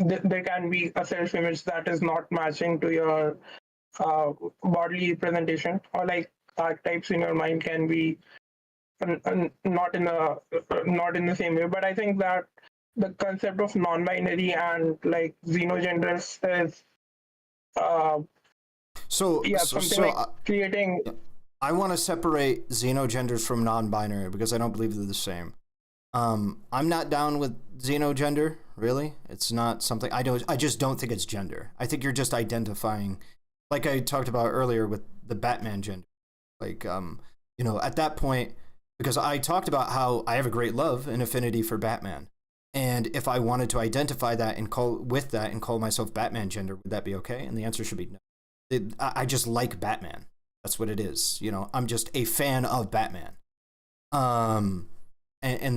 there can be a self-image that is not matching to your bodily presentation, or, like, archetypes in your mind can be not in the same way. But I think that the concept of non-binary and, like, xenogenders is creating. I want to separate xenogenders from non-binary because I don't believe they're the same. I'm not down with xenogender, really. It's not something I just don't think it's gender. I think you're just identifying, like I talked about earlier with the Batman gender. Like, you know, at that point, because I talked about how I have a great love and affinity for Batman. And if I wanted to identify that and call myself Batman gender, would that be okay? And the answer should be no. I just like Batman. That's what it is. You know, I'm just a fan of Batman. And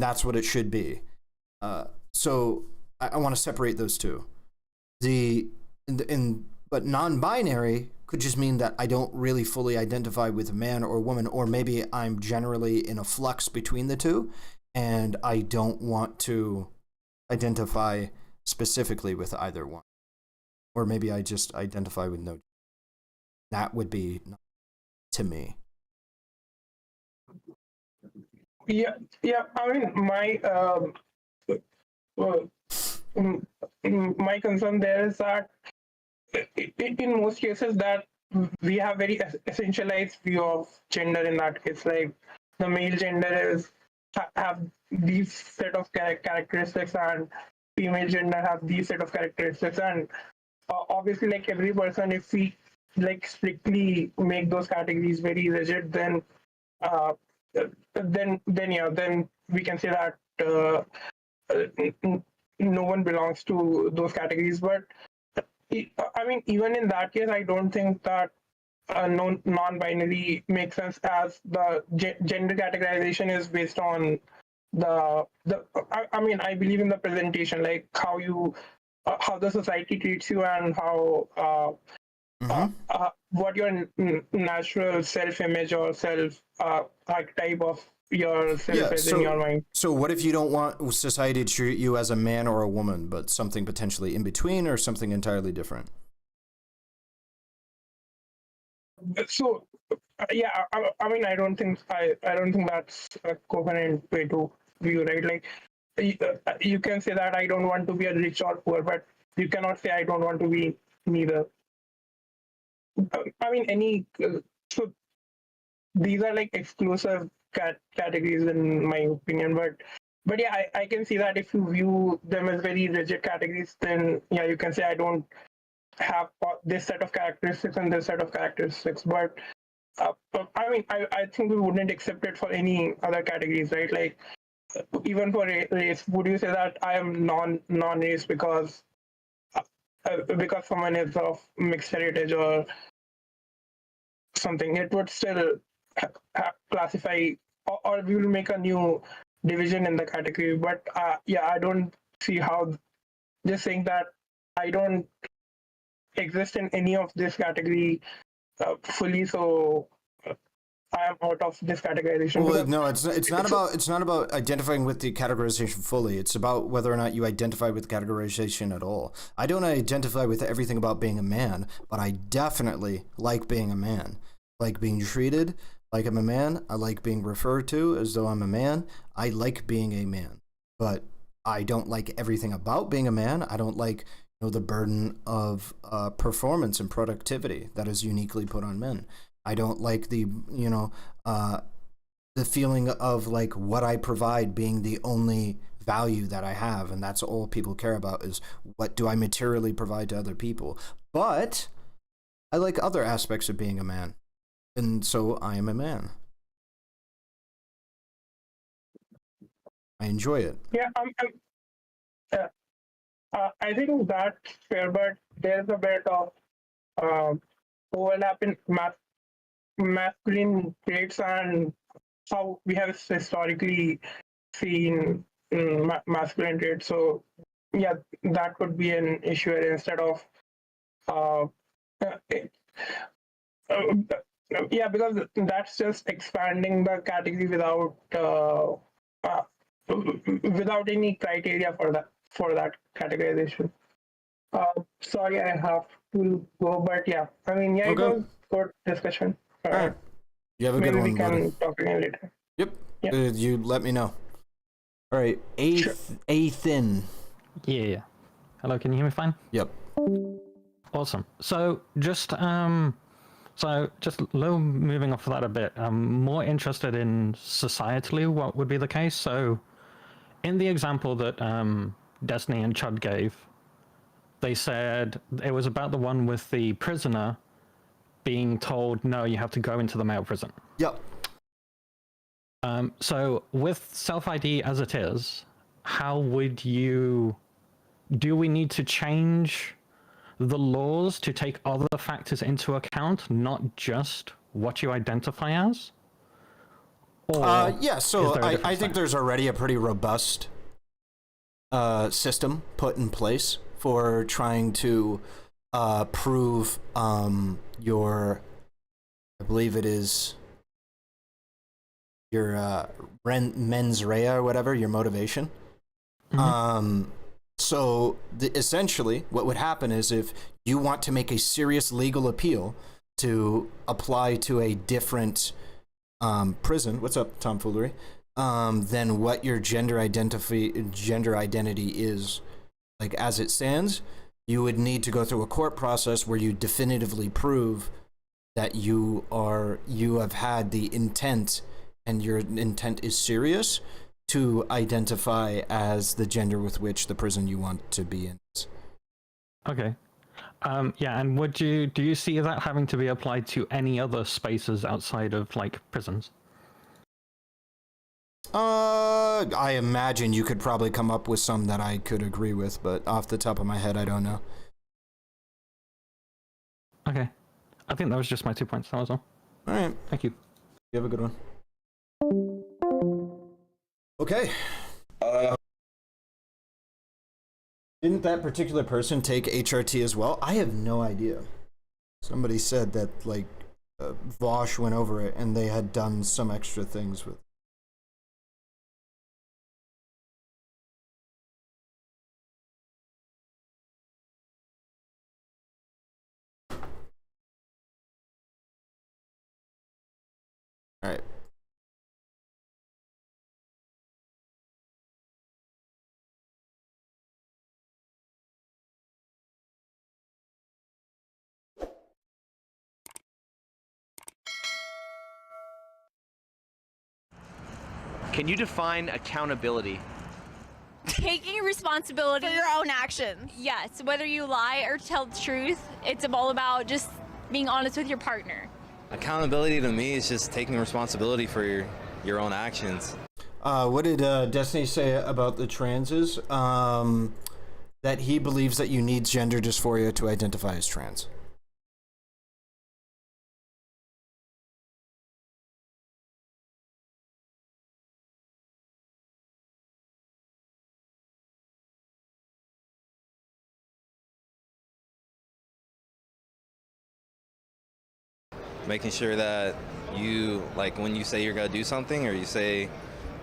that's what it should be. So I want to separate those two. But non-binary could just mean that I don't really fully identify with a man or woman, or maybe I'm generally in a flux between the two, and I don't want to identify specifically with either one. Or maybe I just identify with no. That would be to me. Yeah. I mean, my concern there is that in most cases that we have very essentialized view of gender. In that case, like, the male gender have these set of characteristics, and female gender have these set of characteristics, and obviously, like, every person, if we, like, strictly make those categories very rigid, then we can say that no one belongs to those categories. But I mean, even in that case, I don't think that non-binary makes sense, as the gender categorization is based on I mean, I believe in the presentation, like how how the society treats you and how what your natural self-image or self archetype of yourself is in your mind. So what if you don't want society to treat you as a man or a woman, but something potentially in between or something entirely different? So yeah, I mean, I don't think that's a coherent way to view, right? Like you can say that I don't want to be a rich or poor, but you cannot say I don't want to be neither. I mean, so these are like exclusive categories in my opinion, but yeah, I can see that if you view them as very rigid categories, then yeah, you can say I don't have this set of characteristics and this set of characteristics. But I mean, I think we wouldn't accept it for any other categories, right? Like even for race, would you say that I am non-race because someone is of mixed heritage or something? It would still classify, or we will make a new division in the category. But yeah, I don't see how just saying that I don't exist in any of this category fully, so I am out of this categorization. Well, no, it's not about identifying with the categorization fully. It's about whether or not you identify with categorization at all. I don't identify with everything about being a man, but I definitely like being a man. I like being treated like I'm a man. I like being referred to as though I'm a man. I like being a man, but I don't like everything about being a man. I don't like the burden of performance and productivity that is uniquely put on men. I don't like the feeling of like what I provide being the only value that I have, and that's all people care about is what do I materially provide to other people. But I like other aspects of being a man, and so I am a man. I enjoy it. Yeah, I think that's fair, but there's a bit of overlap in masculine traits and how we have historically seen masculine traits. So yeah, that could be an issue instead of yeah, because that's just expanding the category without any criteria for that categorization. Sorry, I have to go, but yeah, I mean, yeah, Okay. it was good discussion. All right. You have a good Maybe one, we can buddy. talk again later. Yep. Yep. You let me know. All right. A thin. Yeah. Hello, can you hear me fine? Yep. Awesome. So just a little moving off of that a bit. I'm more interested in societally what would be the case. So in the example that Destiny and Chud gave, they said it was about the one with the prisoner being told, no, you have to go into the male prison. Yep. So with self-ID as it is, how would do we need to change the laws to take other factors into account, not just what you identify as? Yeah, so I think there's already a pretty robust system put in place for trying to prove your, I believe it is your mens rea or whatever, your motivation. Mm-hmm. So essentially what would happen is if you want to make a serious legal appeal to apply to a different prison, what's up, tomfoolery, then what your gender identity is, like as it stands, you would need to go through a court process where you definitively prove that you have had the intent and your intent is serious to identify as the gender with which the prison you want to be in is. Okay. Yeah, and do you see that having to be applied to any other spaces outside of like prisons? I imagine you could probably come up with some that I could agree with, but off the top of my head, I don't know. Okay. I think that was just my 2 points. That was all. All right. Thank you. You have a good one. Okay. Didn't that particular person take HRT as well? I have no idea. Somebody said that, like, Vosh went over it and they had done some extra things with it. All right. Can you define accountability? Taking responsibility for your own actions. Yes, whether you lie or tell the truth, it's all about just being honest with your partner. Accountability to me is just taking responsibility for your own actions. What did Destiny say about the transes? That he believes that you need gender dysphoria to identify as trans. Making sure that you, like, when you say you're gonna do something, or you say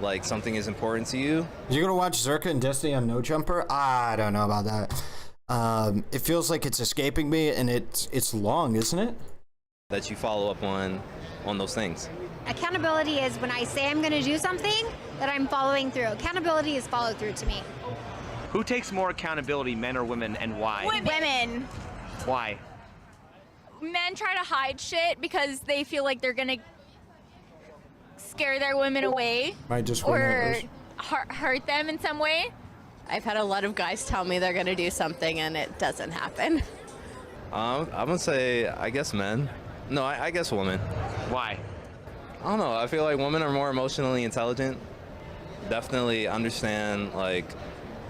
like something is important to you. You're gonna watch Zerka and Destiny on No Jumper? I don't know about that. It feels like it's escaping me, and it's long, isn't it? That you follow up on those things. Accountability is when I say I'm going to do something that I'm following through. Accountability is follow through to me. Who takes more accountability, men or women, and why? Women. Why? Men try to hide shit because they feel like they're gonna scare their women away or hurt them in some way. I've had a lot of guys tell me they're gonna do something and it doesn't happen. I'm gonna say, I guess men. No, I guess women. Why? I don't know. I feel like women are more emotionally intelligent. Definitely understand like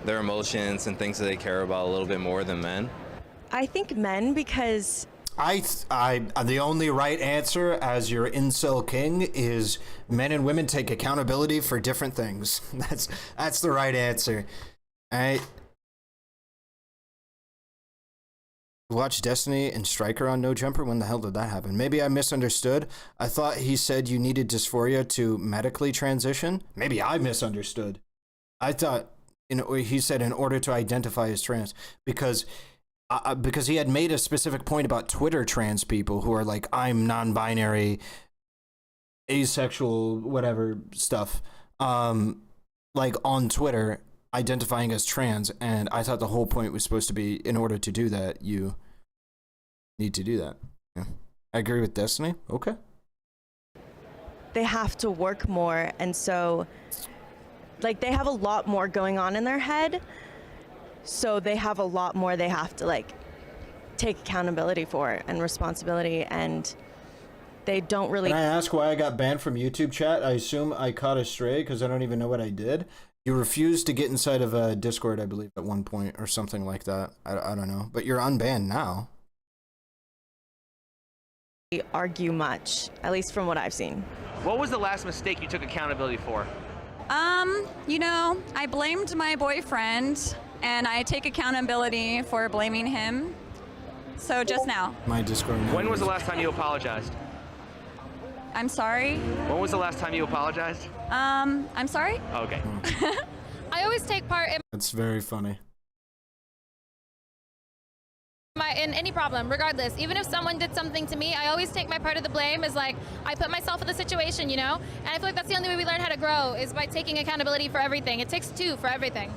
their emotions and things that they care about a little bit more than men. I think men, because the only right answer as your incel king is men and women take accountability for different things. That's the right answer. All right. Watch Destiny and Striker on No Jumper. When the hell did that happen? Maybe I misunderstood. I thought he said you needed dysphoria to medically transition. Maybe I misunderstood. I thought he said in order to identify as trans, because he had made a specific point about Twitter trans people who are like, I'm non-binary, asexual, whatever stuff, like on Twitter, identifying as trans, and I thought the whole point was supposed to be in order to do that, you need to do that. Yeah. I agree with Destiny. Okay. they have to work more, and so like they have a lot more going on in their head, so they have a lot more they have to like take accountability for and responsibility, and they don't really. Can I ask why I got banned from YouTube chat? I assume I caught a stray because I don't even know what I did. You refused to get inside of a Discord, I believe, at one point or something like that. I don't know, but you're unbanned now. Argue much, at least from what I've seen. What was the last mistake you took accountability for? You know, I blamed my boyfriend, and I take accountability for blaming him. So just now. My Discord. When was the last time you apologized? I'm sorry? When was the last time you apologized? I'm sorry? Okay. I always take part in That's very funny. in any problem, regardless. Even if someone did something to me, I always take my part of the blame as like, I put myself in the situation, you know? And I feel like that's the only way we learn how to grow is by taking accountability for everything. It takes two for everything.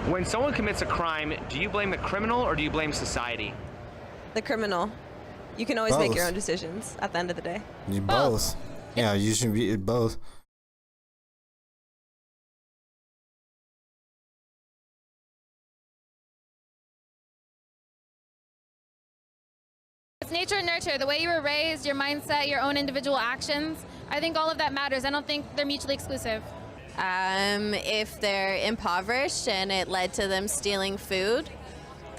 When someone commits a crime, do you blame the criminal or do you blame society? The criminal. You can always make your own decisions at the end of the day. Both. Yeah, you should be both. It's nature and nurture, the way you were raised, your mindset, your own individual actions. I think all of that matters. I don't think they're mutually exclusive. If they're impoverished and it led to them stealing food,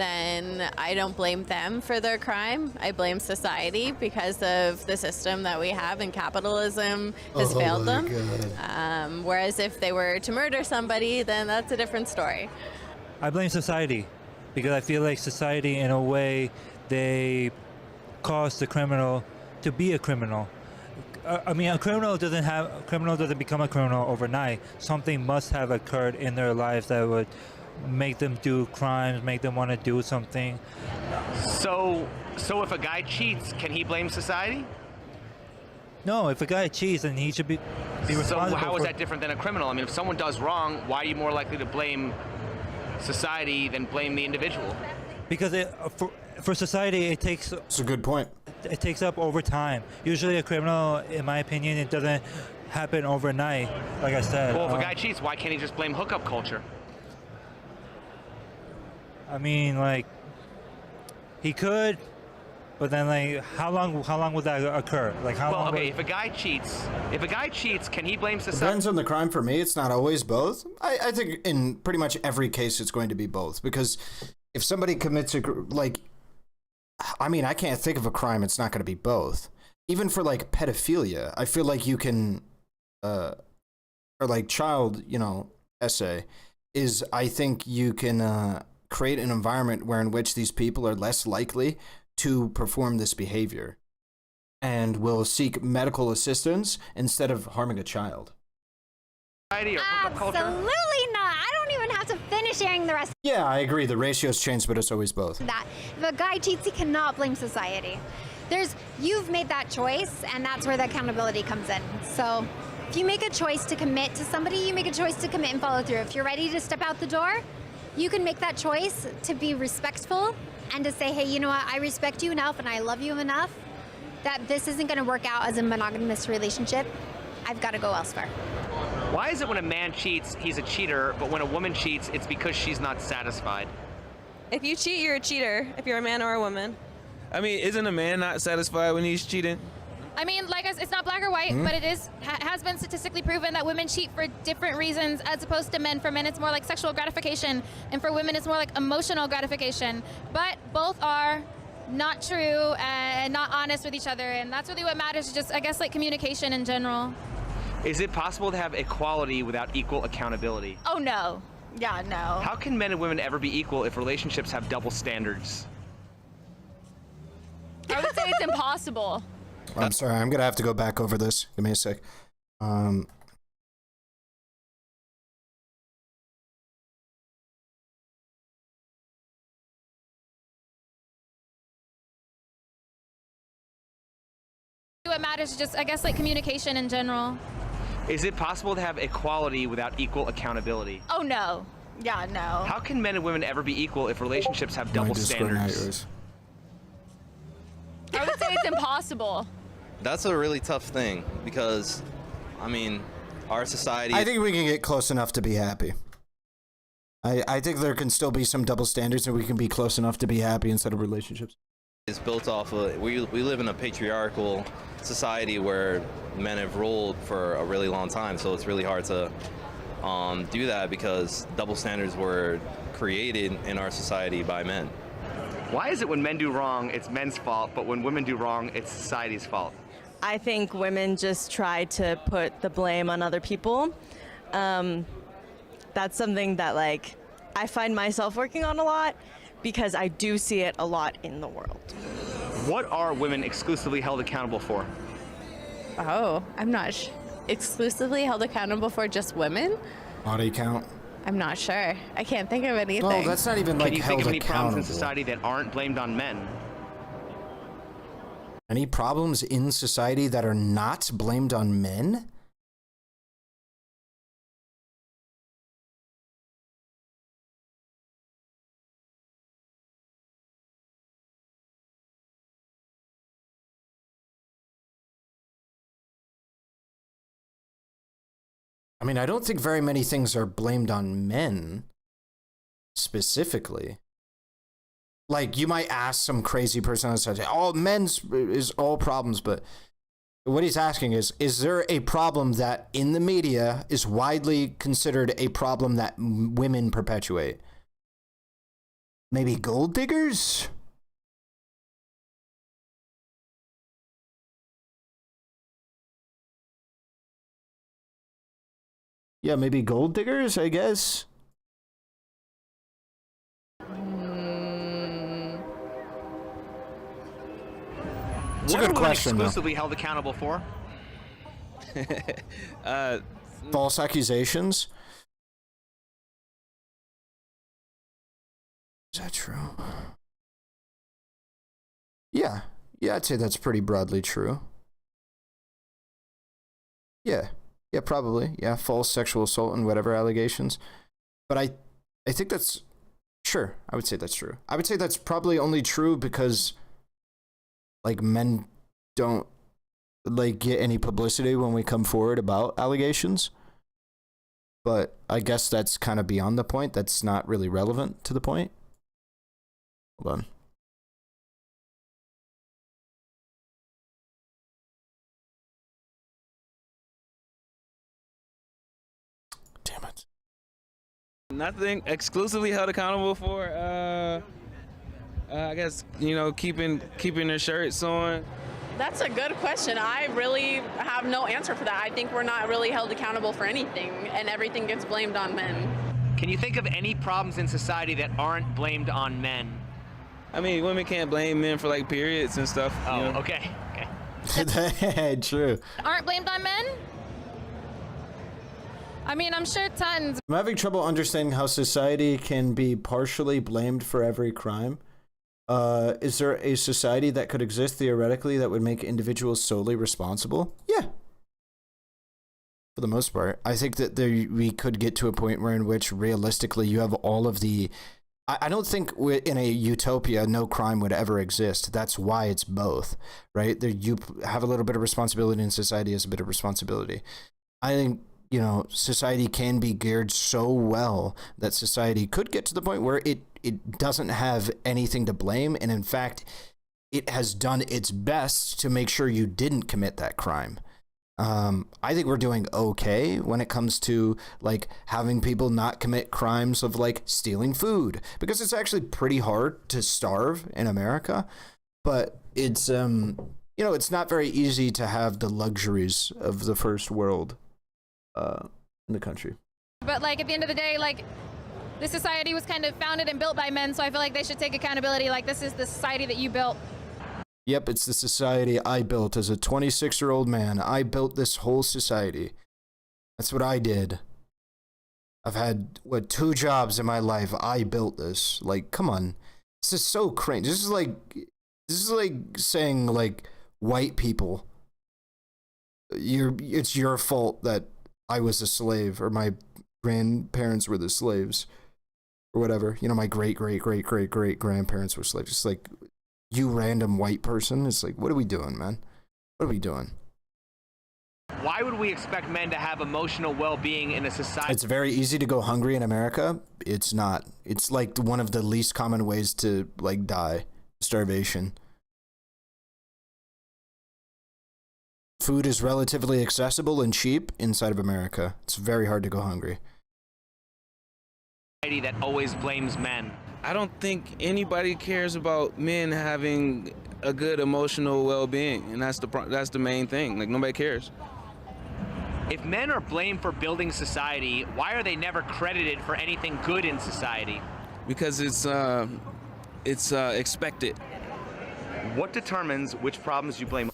then I don't blame them for their crime. I blame society because of the system that we have, and capitalism has failed them. Whereas if they were to murder somebody, then that's a different story. I blame society because I feel like society, in a way, they cause the criminal to be a criminal. I mean, a criminal doesn't become a criminal overnight. Something must have occurred in their lives that would make them do crimes, make them want to do something. So if a guy cheats, can he blame society? No, if a guy cheats, then he should be responsible. So how is that different than a criminal? I mean, if someone does wrong, why are you more likely to blame society than blame the individual? Because for society, it takes... That's a good point. It takes up over time. Usually a criminal, in my opinion, it doesn't happen overnight, like I said. Well, if a guy cheats, why can't he just blame hookup culture? I mean, like, he could, but then, like, how long would that occur? Like, how long? Okay, if a guy cheats, can he blame society? Depends on the crime for me. It's not always both. I think in pretty much every case it's going to be both, because if somebody commits I mean, I can't think of a crime it's not going to be both. Even for like pedophilia, I feel like you can, or like child, essay, is I think you can create an environment in which these people are less likely to perform this behavior and will seek medical assistance instead of harming a child. Absolutely not. I don't even have to finish sharing the rest. Yeah, I agree. The ratios change, but it's always both. That if a guy cheats, he cannot blame society. You've made that choice, and that's where the accountability comes in. So if you make a choice to commit to somebody, you make a choice to commit and follow through. If you're ready to step out the door, you can make that choice to be respectful and to say, hey, you know what? I respect you enough and I love you enough that this isn't going to work out as a monogamous relationship. I've got to go elsewhere. Why is it when a man cheats, he's a cheater, but when a woman cheats, it's because she's not satisfied? If you cheat, you're a cheater, if you're a man or a woman. I mean, isn't a man not satisfied when he's cheating? I mean, like, it's not black or white, but it has been statistically proven that women cheat for different reasons as opposed to men. For men, it's more like sexual gratification, and for women, it's more like emotional gratification. But both are not true and not honest with each other, and that's really what matters, just, I guess, like communication in general. Is it possible to have equality without equal accountability? Oh, no. Yeah, no. How can men and women ever be equal if relationships have double standards? I would say it's impossible. I'm sorry, I'm gonna have to go back over this. Give me a sec. What matters is just, I guess, like communication in general. Is it possible to have equality without equal accountability? Oh, no. Yeah, no. How can men and women ever be equal if relationships have double standards? I would say it's impossible. That's a really tough thing because, I mean, our society... I think we can get close enough to be happy. I think there can still be some double standards and we can be close enough to be happy instead of relationships. It's built off of... We live in a patriarchal society where men have ruled for a really long time, so it's really hard to do that because double standards were created in our society by men. Why is it when men do wrong, it's men's fault, but when women do wrong, it's society's fault? I think women just try to put the blame on other people. That's something that, like, I find myself working on a lot because I do see it a lot in the world. What are women exclusively held accountable for? Oh, I'm not exclusively held accountable for just women? Body count? I'm not sure. I can't think of anything. No, that's not even like Can you think held of any problems in accountable. society that aren't blamed on men? Any problems in society that are not blamed on men? I mean, I don't think very many things are blamed on men specifically. Like, you might ask some crazy person on the side, all men's is all problems, but what he's asking is there a problem that in the media is widely considered a problem that women perpetuate? Maybe gold diggers? Yeah, maybe gold diggers, I guess. It's a good question, though. Exclusively held accountable for? False accusations? Is that true? Yeah. Yeah, I'd say that's pretty broadly true. Yeah. Yeah, probably. Yeah, false sexual assault and whatever allegations. But I think that's... Sure, I would say that's true. I would say that's probably only true because, like, men don't, like, get any publicity when we come forward about allegations. But I guess that's kind of beyond the point. That's not really relevant to the point. Hold on. Damn it. Nothing exclusively held accountable for. I guess, you know, keeping their shirts on. That's a good question. I really have no answer for that. I think we're not really held accountable for anything, and everything gets blamed on men. Can you think of any problems in society that aren't blamed on men? I mean, women can't blame men for, like, periods and stuff. Oh, you know? okay. True. Aren't blamed on men? I mean, I'm sure tons. I'm having trouble understanding how society can be partially blamed for every crime. Is there a society that could exist theoretically that would make individuals solely responsible? Yeah. For the most part. I think that we could get to a point where in which realistically you have all of the... I don't think in a utopia no crime would ever exist. That's why it's both, right? You have a little bit of responsibility and society has a bit of responsibility. I think, you know, society can be geared so well that society could get to the point where it doesn't have anything to blame. And in fact, it has done its best to make sure you didn't commit that crime. I think we're doing okay when it comes to like having people not commit crimes of like stealing food, because it's actually pretty hard to starve in America, but it's, you know, it's not very easy to have the luxuries of the first world, in the country. But like at the end of the day, like this society was kind of founded and built by men, so I feel like they should take accountability. Like this is the society that you built. Yep, it's the society I built as a 26-year-old man. I built this whole society. That's what I did. I've had, 2 jobs in my life. I built this. Like, come on. This is so cringe. This is like saying, like, white people, it's your fault that I was a slave, or my grandparents were the slaves, or whatever. You know, my great-great-great-great-great-grandparents were slaves. Just like... You random white person, it's like, what are we doing, man? What are we doing? Why would we expect men to have emotional well-being in a society? It's very easy to go hungry in America. It's not. It's like one of the least common ways to like die, starvation. Food is relatively accessible and cheap inside of America. It's very hard to go hungry. That always blames men. I don't think anybody cares about men having a good emotional well-being, and that's the main thing. Like, nobody cares. If men are blamed for building society, why are they never credited for anything good in society? Because it's expected. What determines which problems you blame?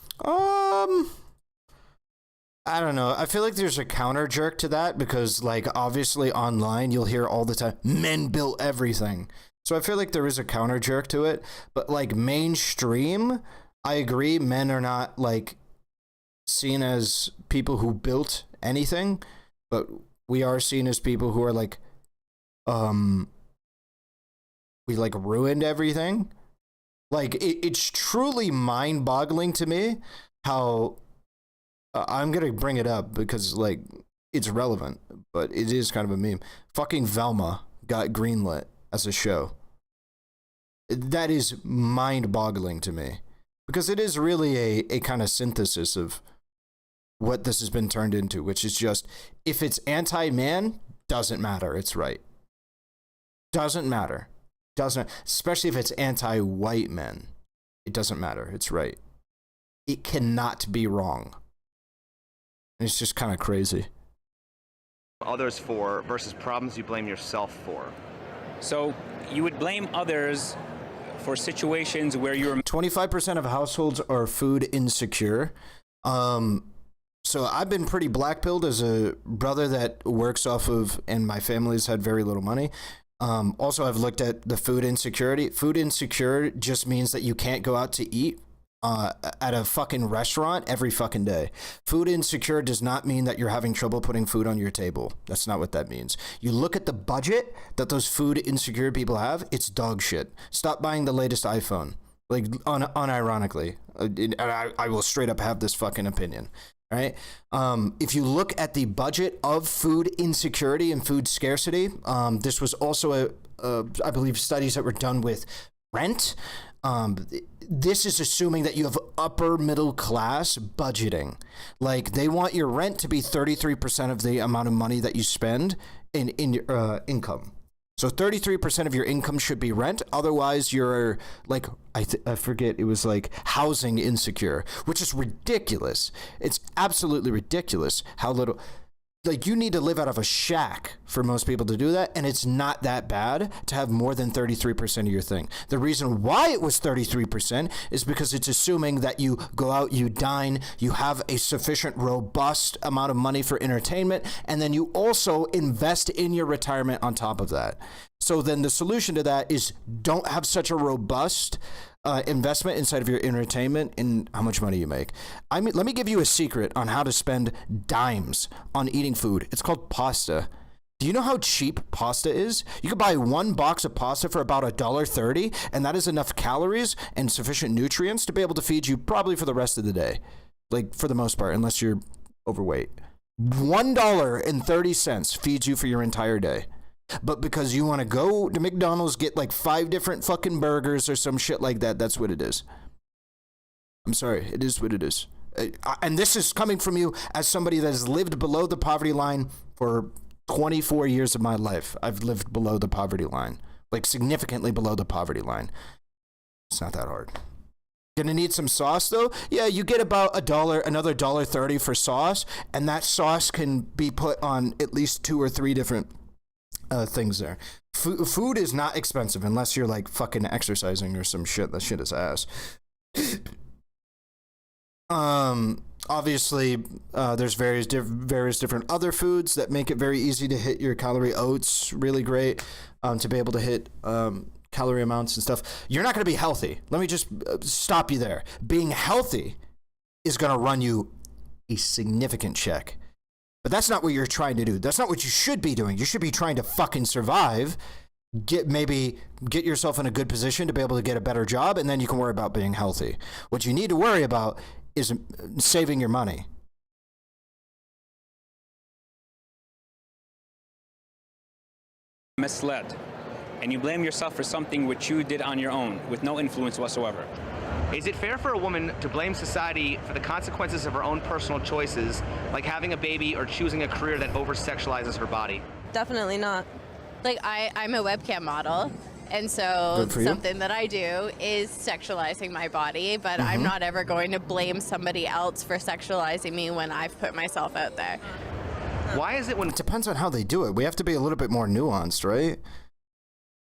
I don't know. I feel like there's a counter jerk to that because, like, obviously online you'll hear all the time, men built everything. So I feel like there is a counter jerk to it. But, like, mainstream, I agree, men are not, like, seen as people who built anything. But we are seen as people who are, like, we, like, ruined everything. Like, it's truly mind-boggling to me how... I'm going to bring it up because, like, it's relevant, but it is kind of a meme. Fucking Velma got greenlit as a show. That is mind-boggling to me because it is really a kind of synthesis of what this has been turned into, which is just, if it's anti-man, doesn't matter. It's right. Doesn't matter. doesn't, especially if it's anti-white men, it doesn't matter. It's right. It cannot be wrong. It's just kind of crazy. Others for versus problems you blame yourself for. So you would blame others for situations where you're 25% of households are food insecure. So I've been pretty black-pilled as a brother that works off of, and my family's had very little money. Also, I've looked at the food insecurity. Food insecure just means that you can't go out to eat at a fucking restaurant every fucking day. Food insecure does not mean that you're having trouble putting food on your table. That's not what that means. You look at the budget that those food insecure people have, it's dog shit. Stop buying the latest iPhone. Like, unironically. I will straight up have this fucking opinion. Right? If you look at the budget of food insecurity and food scarcity, this was also I believe studies that were done with rent. This is assuming that you have upper middle class budgeting. Like, they want your rent to be 33% of the amount of money that you spend in your income. So 33% of your income should be rent. Otherwise, you're like, I forget, it was like housing insecure, which is ridiculous. It's absolutely ridiculous how little. Like, you need to live out of a shack for most people to do that, and it's not that bad to have more than 33% of your thing. The reason why it was 33% is because it's assuming that you go out, you dine, you have a sufficient, robust amount of money for entertainment, and then you also invest in your retirement on top of that. So then the solution to that is don't have such a robust investment inside of your entertainment and how much money you make. I mean, let me give you a secret on how to spend dimes on eating food. It's called pasta. Do you know how cheap pasta is? You could buy one box of pasta for about $1.30, and that is enough calories and sufficient nutrients to be able to feed you probably for the rest of the day. Like, for the most part, unless you're overweight. $1.30 feeds you for your entire day. But because you want to go to McDonald's, get like 5 different fucking burgers or some shit like that, that's what it is. I'm sorry, it is what it is. And this is coming from you as somebody that has lived below the poverty line for 24 years of my life. I've lived below the poverty line, like significantly below the poverty line. It's not that hard. Gonna need some sauce though? Yeah, you get about another $1.30 for sauce, and that sauce can be put on at least 2 or 3 different things there. Food is not expensive unless you're like fucking exercising or some shit. That shit is ass. Obviously, there's various different other foods that make it very easy to hit your calorie. Oats, really great to be able to hit calorie amounts and stuff. You're not going to be healthy. Let me just stop you there. Being healthy is going to run you a significant check. But that's not what you're trying to do. That's not what you should be doing. You should be trying to fucking survive, get yourself in a good position to be able to get a better job, and then you can worry about being healthy. What you need to worry about is saving your money. misled, and you blame yourself for something which you did on your own with no influence whatsoever. Is it fair for a woman to blame society for the consequences of her own personal choices, like having a baby or choosing a career that over-sexualizes her body? Definitely not. Like, I'm a webcam model, and so something that I do is sexualizing my body, but I'm not ever going to blame somebody else for sexualizing me when I've put myself out there. Why is it when... It depends on how they do it. We have to be a little bit more nuanced, right?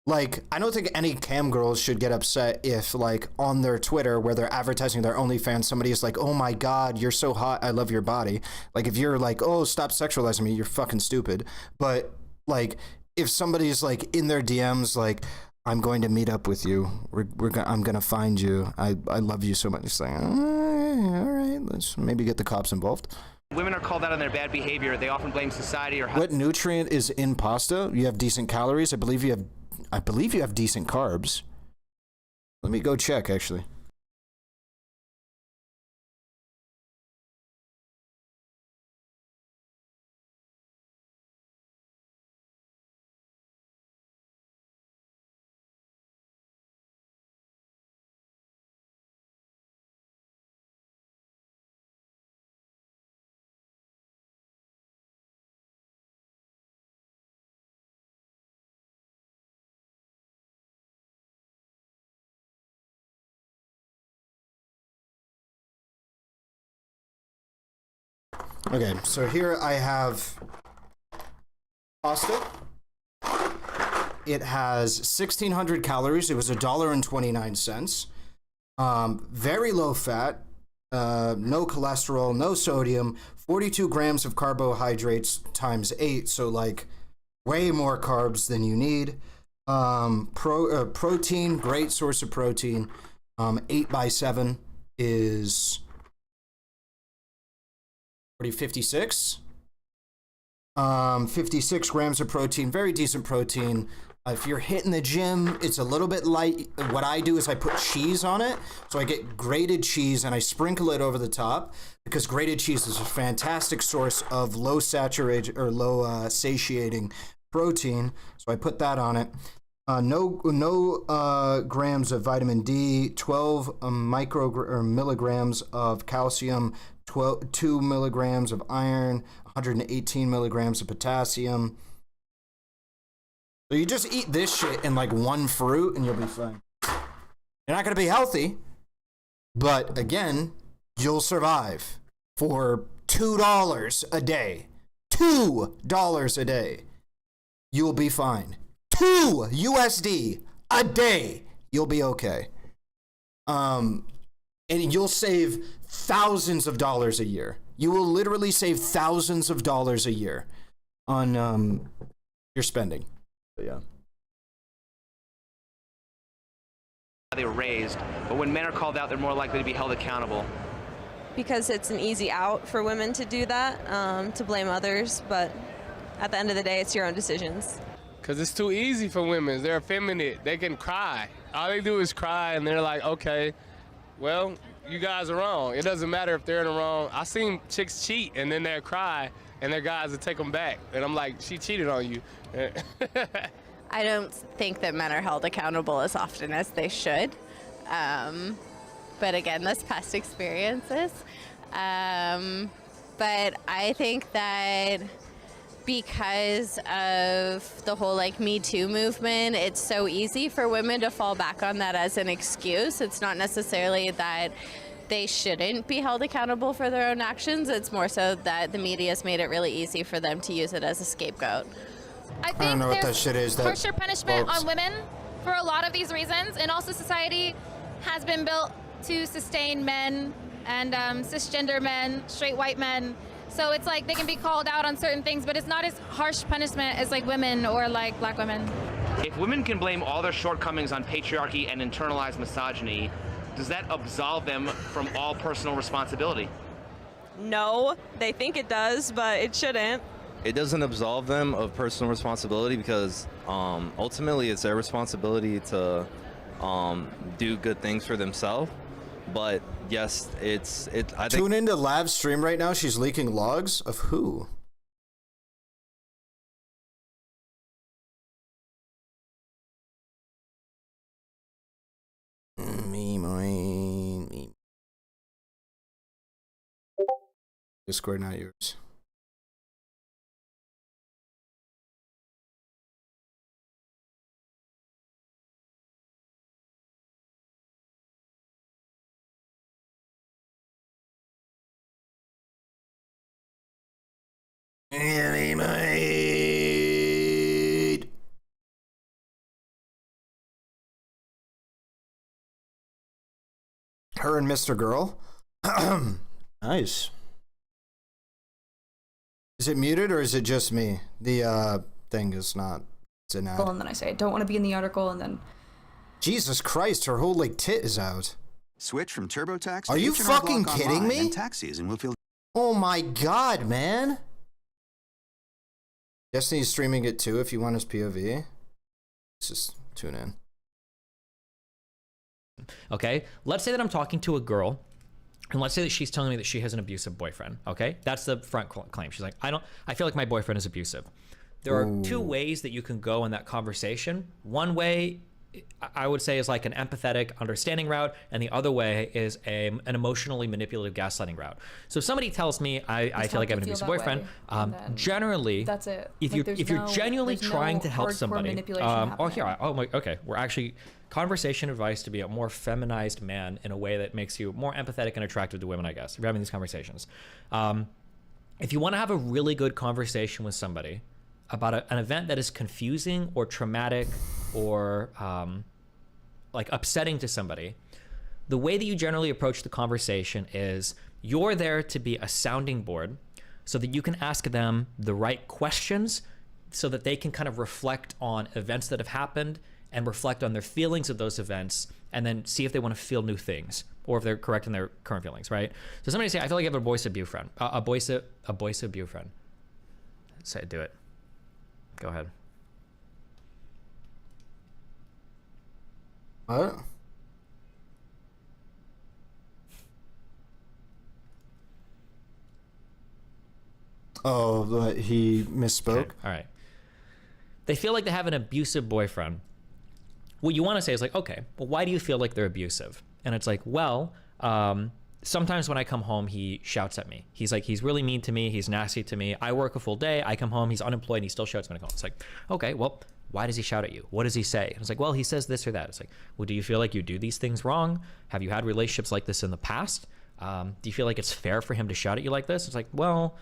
Like, I don't think any cam girls should get upset if, like, on their Twitter, where they're advertising their OnlyFans, somebody is like, oh my God, you're so hot, I love your body. Like, if you're like, oh, stop sexualizing me, you're fucking stupid. But, like, if somebody's, like, in their DMs, like, I'm going to meet up with you, I'm going to find you, I love you so much. It's like, all right, let's maybe get the cops involved. Women are called out on their bad behavior. They often blame society or... What nutrient is in pasta? You have decent calories. I believe you have decent carbs. Let me go check, actually. Okay, so here I have pasta. It has 1,600 calories. It was $1.29. Very low fat, no cholesterol, no sodium, 42 grams of carbohydrates times 8, so like way more carbs than you need. Protein, great source of protein. 8 by 7 is 56. 56 grams of protein, very decent protein. If you're hitting the gym, it's a little bit light. What I do is I put cheese on it. So I get grated cheese and I sprinkle it over the top because grated cheese is a fantastic source of low saturated or low satiating protein. So I put that on it. No grams of vitamin D, 12 milligrams of calcium, 2 milligrams of iron, 118 milligrams of potassium. So you just eat this shit in like one fruit and you'll be fine. You're not going to be healthy, but again, you'll survive for $2 a day. $2 a day. You'll be fine. $2 USD a day. You'll be okay. And you'll save thousands of dollars a year. You will literally save thousands of dollars a year on your spending. But yeah. They were raised, but when men are called out, they're more likely to be held accountable. Because it's an easy out for women to do that, to blame others, but at the end of the day, it's your own decisions. Because it's too easy for women. They're effeminate. They can cry. All they do is cry, and they're like, okay, well, you guys are wrong. It doesn't matter if they're in the wrong. I've seen chicks cheat, and then they cry, and their guys will take them back. And I'm like, she cheated on you. I don't think that men are held accountable as often as they should. But again, that's past experiences. But I think that because of the whole like Me Too movement, it's so easy for women to fall back on that as an excuse. It's not necessarily that they shouldn't be held accountable for their own actions. It's more so that the media has made it really easy for them to use it as a scapegoat. I think don't know what that shit is. Harsher punishment on women for a lot of these reasons, and also society has been built to sustain men and cisgender men, straight white men. So it's like they can be called out on certain things, but it's not as harsh punishment as like women or like black women. If women can blame all their shortcomings on patriarchy and internalized misogyny, does that absolve them from all personal responsibility? No, they think it does, but it shouldn't. It doesn't absolve them of personal responsibility because ultimately it's their responsibility to do good things for themselves. But yes, I think. Tune into Lav's stream right now. She's leaking logs of who? Me. Discord, not yours. Her and Mr. Girl. Nice. Is it muted or is it just me? The thing is not. It's an ad. And then I say I don't want to be in the article, and then Jesus Christ, her whole like tit is out. Switch from TurboTax. Are you fucking kidding me? And tax season will feel. Oh my God, man. Destiny's streaming it too if you want his POV. Let's just tune in. Okay, let's say that I'm talking to a girl, and let's say that she's telling me that she has an abusive boyfriend. Okay, that's the front claim. She's like, I feel like my boyfriend is abusive. There are two ways that you can go in that conversation. One way, I would say, is like an empathetic, understanding route, and the other way is an emotionally manipulative gaslighting route. So if somebody tells me I feel like I have an abusive boyfriend, generally, that's it. If you're genuinely trying to help somebody, we're actually conversation advice to be a more feminized man in a way that makes you more empathetic and attractive to women, I guess, if you're having these conversations. if you want to have a really good conversation with somebody about an event that is confusing or traumatic or like upsetting to somebody, the way that you generally approach the conversation is you're there to be a sounding board so that you can ask them the right questions so that they can kind of reflect on events that have happened and reflect on their feelings of those events and then see if they want to feel new things or if they're correct in their current feelings, right? So somebody say, I feel like I have a abusive boyfriend. Abusive boyfriend. Say, do it. Go ahead. What? Oh, he misspoke? Okay. All right. They feel like they have an abusive boyfriend. What you want to say is like, okay, well, why do you feel like they're abusive? And it's like, well, sometimes when I come home, he shouts at me. He's like, he's really mean to me. He's nasty to me. I work a full day. I come home. He's unemployed. And he still shouts when I come home. It's like, okay, well, why does he shout at you? What does he say? And it's like, well, he says this or that. It's like, well, do you feel like you do these things wrong? Have you had relationships like this in the past? Do you feel like it's fair for him to shout at you like this? It's like, well,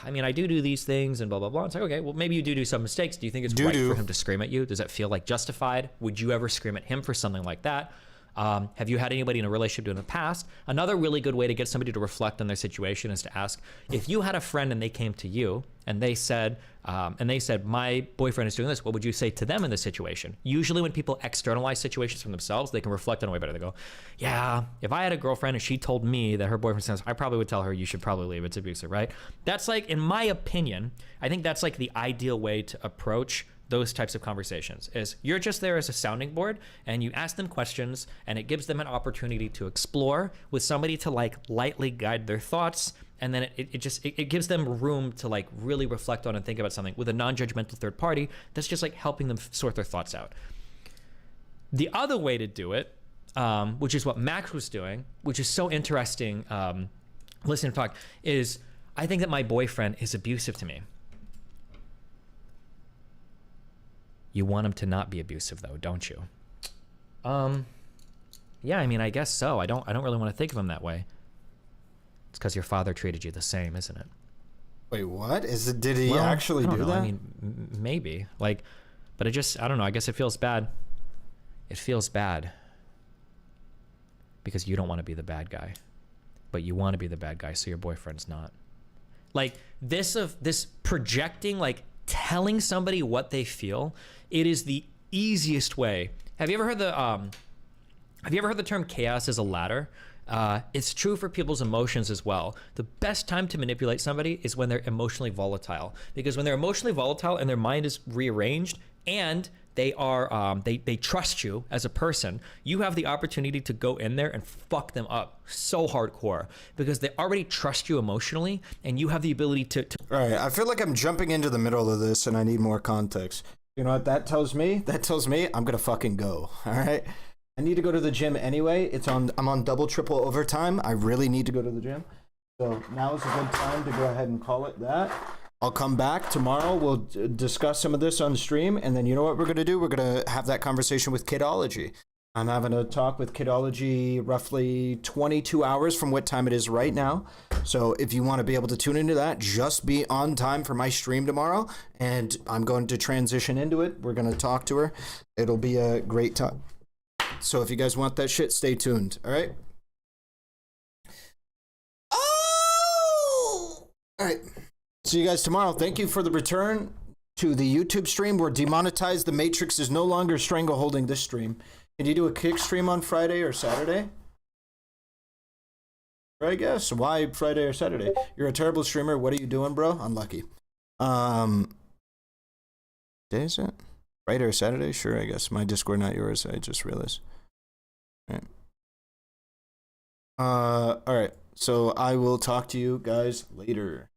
I mean, I do these things and blah, blah, blah. It's like, okay, well, maybe you do some mistakes. Do you think it's right for him to scream at you? Does that feel like justified? Would you ever scream at him for something like that? Have you had anybody in a relationship in the past? Another really good way to get somebody to reflect on their situation is to ask, if you had a friend and they came to you and they said, my boyfriend is doing this, what would you say to them in this situation? Usually when people externalize situations from themselves, they can reflect on it way better. They go, yeah, if I had a girlfriend and she told me that her boyfriend says, I probably would tell her, you should probably leave, it's abusive, right? That's like, in my opinion, I think that's like the ideal way to approach those types of conversations. Is you're just there as a sounding board and you ask them questions and it gives them an opportunity to explore with somebody to like lightly guide their thoughts, and then it gives them room to like really reflect on and think about something with a non-judgmental third party that's just like helping them sort their thoughts out. The other way to do it, which is what Max was doing, which is so interesting, listening to talk, is I think that my boyfriend is abusive to me. You want him to not be abusive though, don't you? Yeah, I mean, I guess so. I don't really want to think of him that way. It's because your father treated you the same, isn't it? Wait, what? Did he actually do that? I mean, maybe. Like, but I don't know. I guess it feels bad. It feels bad because you don't want to be the bad guy, but you want to be the bad guy, so your boyfriend's not. Like this projecting, like telling somebody what they feel. It is the easiest way. Have you ever heard the term chaos is a ladder? It's true for people's emotions as well. The best time to manipulate somebody is when they're emotionally volatile, because when they're emotionally volatile and their mind is rearranged and they are they trust you as a person, you have the opportunity to go in there and fuck them up so hardcore because they already trust you emotionally, and you have the ability to All right, I feel like I'm jumping into the middle of this and I need more context. You know what that tells me? That tells me I'm gonna fucking go. All right, I need to go to the gym anyway. I'm on double triple overtime. I really need to go to the gym, so now is a good time to go ahead and call it that. I'll come back tomorrow. We'll discuss some of this on stream, and then you know what we're gonna do? We're gonna have that conversation with Kidology. I'm having a talk with Kidology roughly 22 hours from what time it is right now. So if you want to be able to tune into that, just be on time for my stream tomorrow. And I'm going to transition into it. We're going to talk to her. It'll be a great time. So if you guys want that shit, stay tuned. All right. Oh! All right. See you guys tomorrow. Thank you for the return to the YouTube stream. We're demonetized. The Matrix is no longer strangleholding this stream. Can you do a kick stream on Friday or Saturday? I guess. Why Friday or Saturday? You're a terrible streamer. What are you doing, bro? Unlucky. Day is it? Friday or Saturday? Sure, I guess. My Discord, not yours. I just realized. All right. All right. So I will talk to you guys later.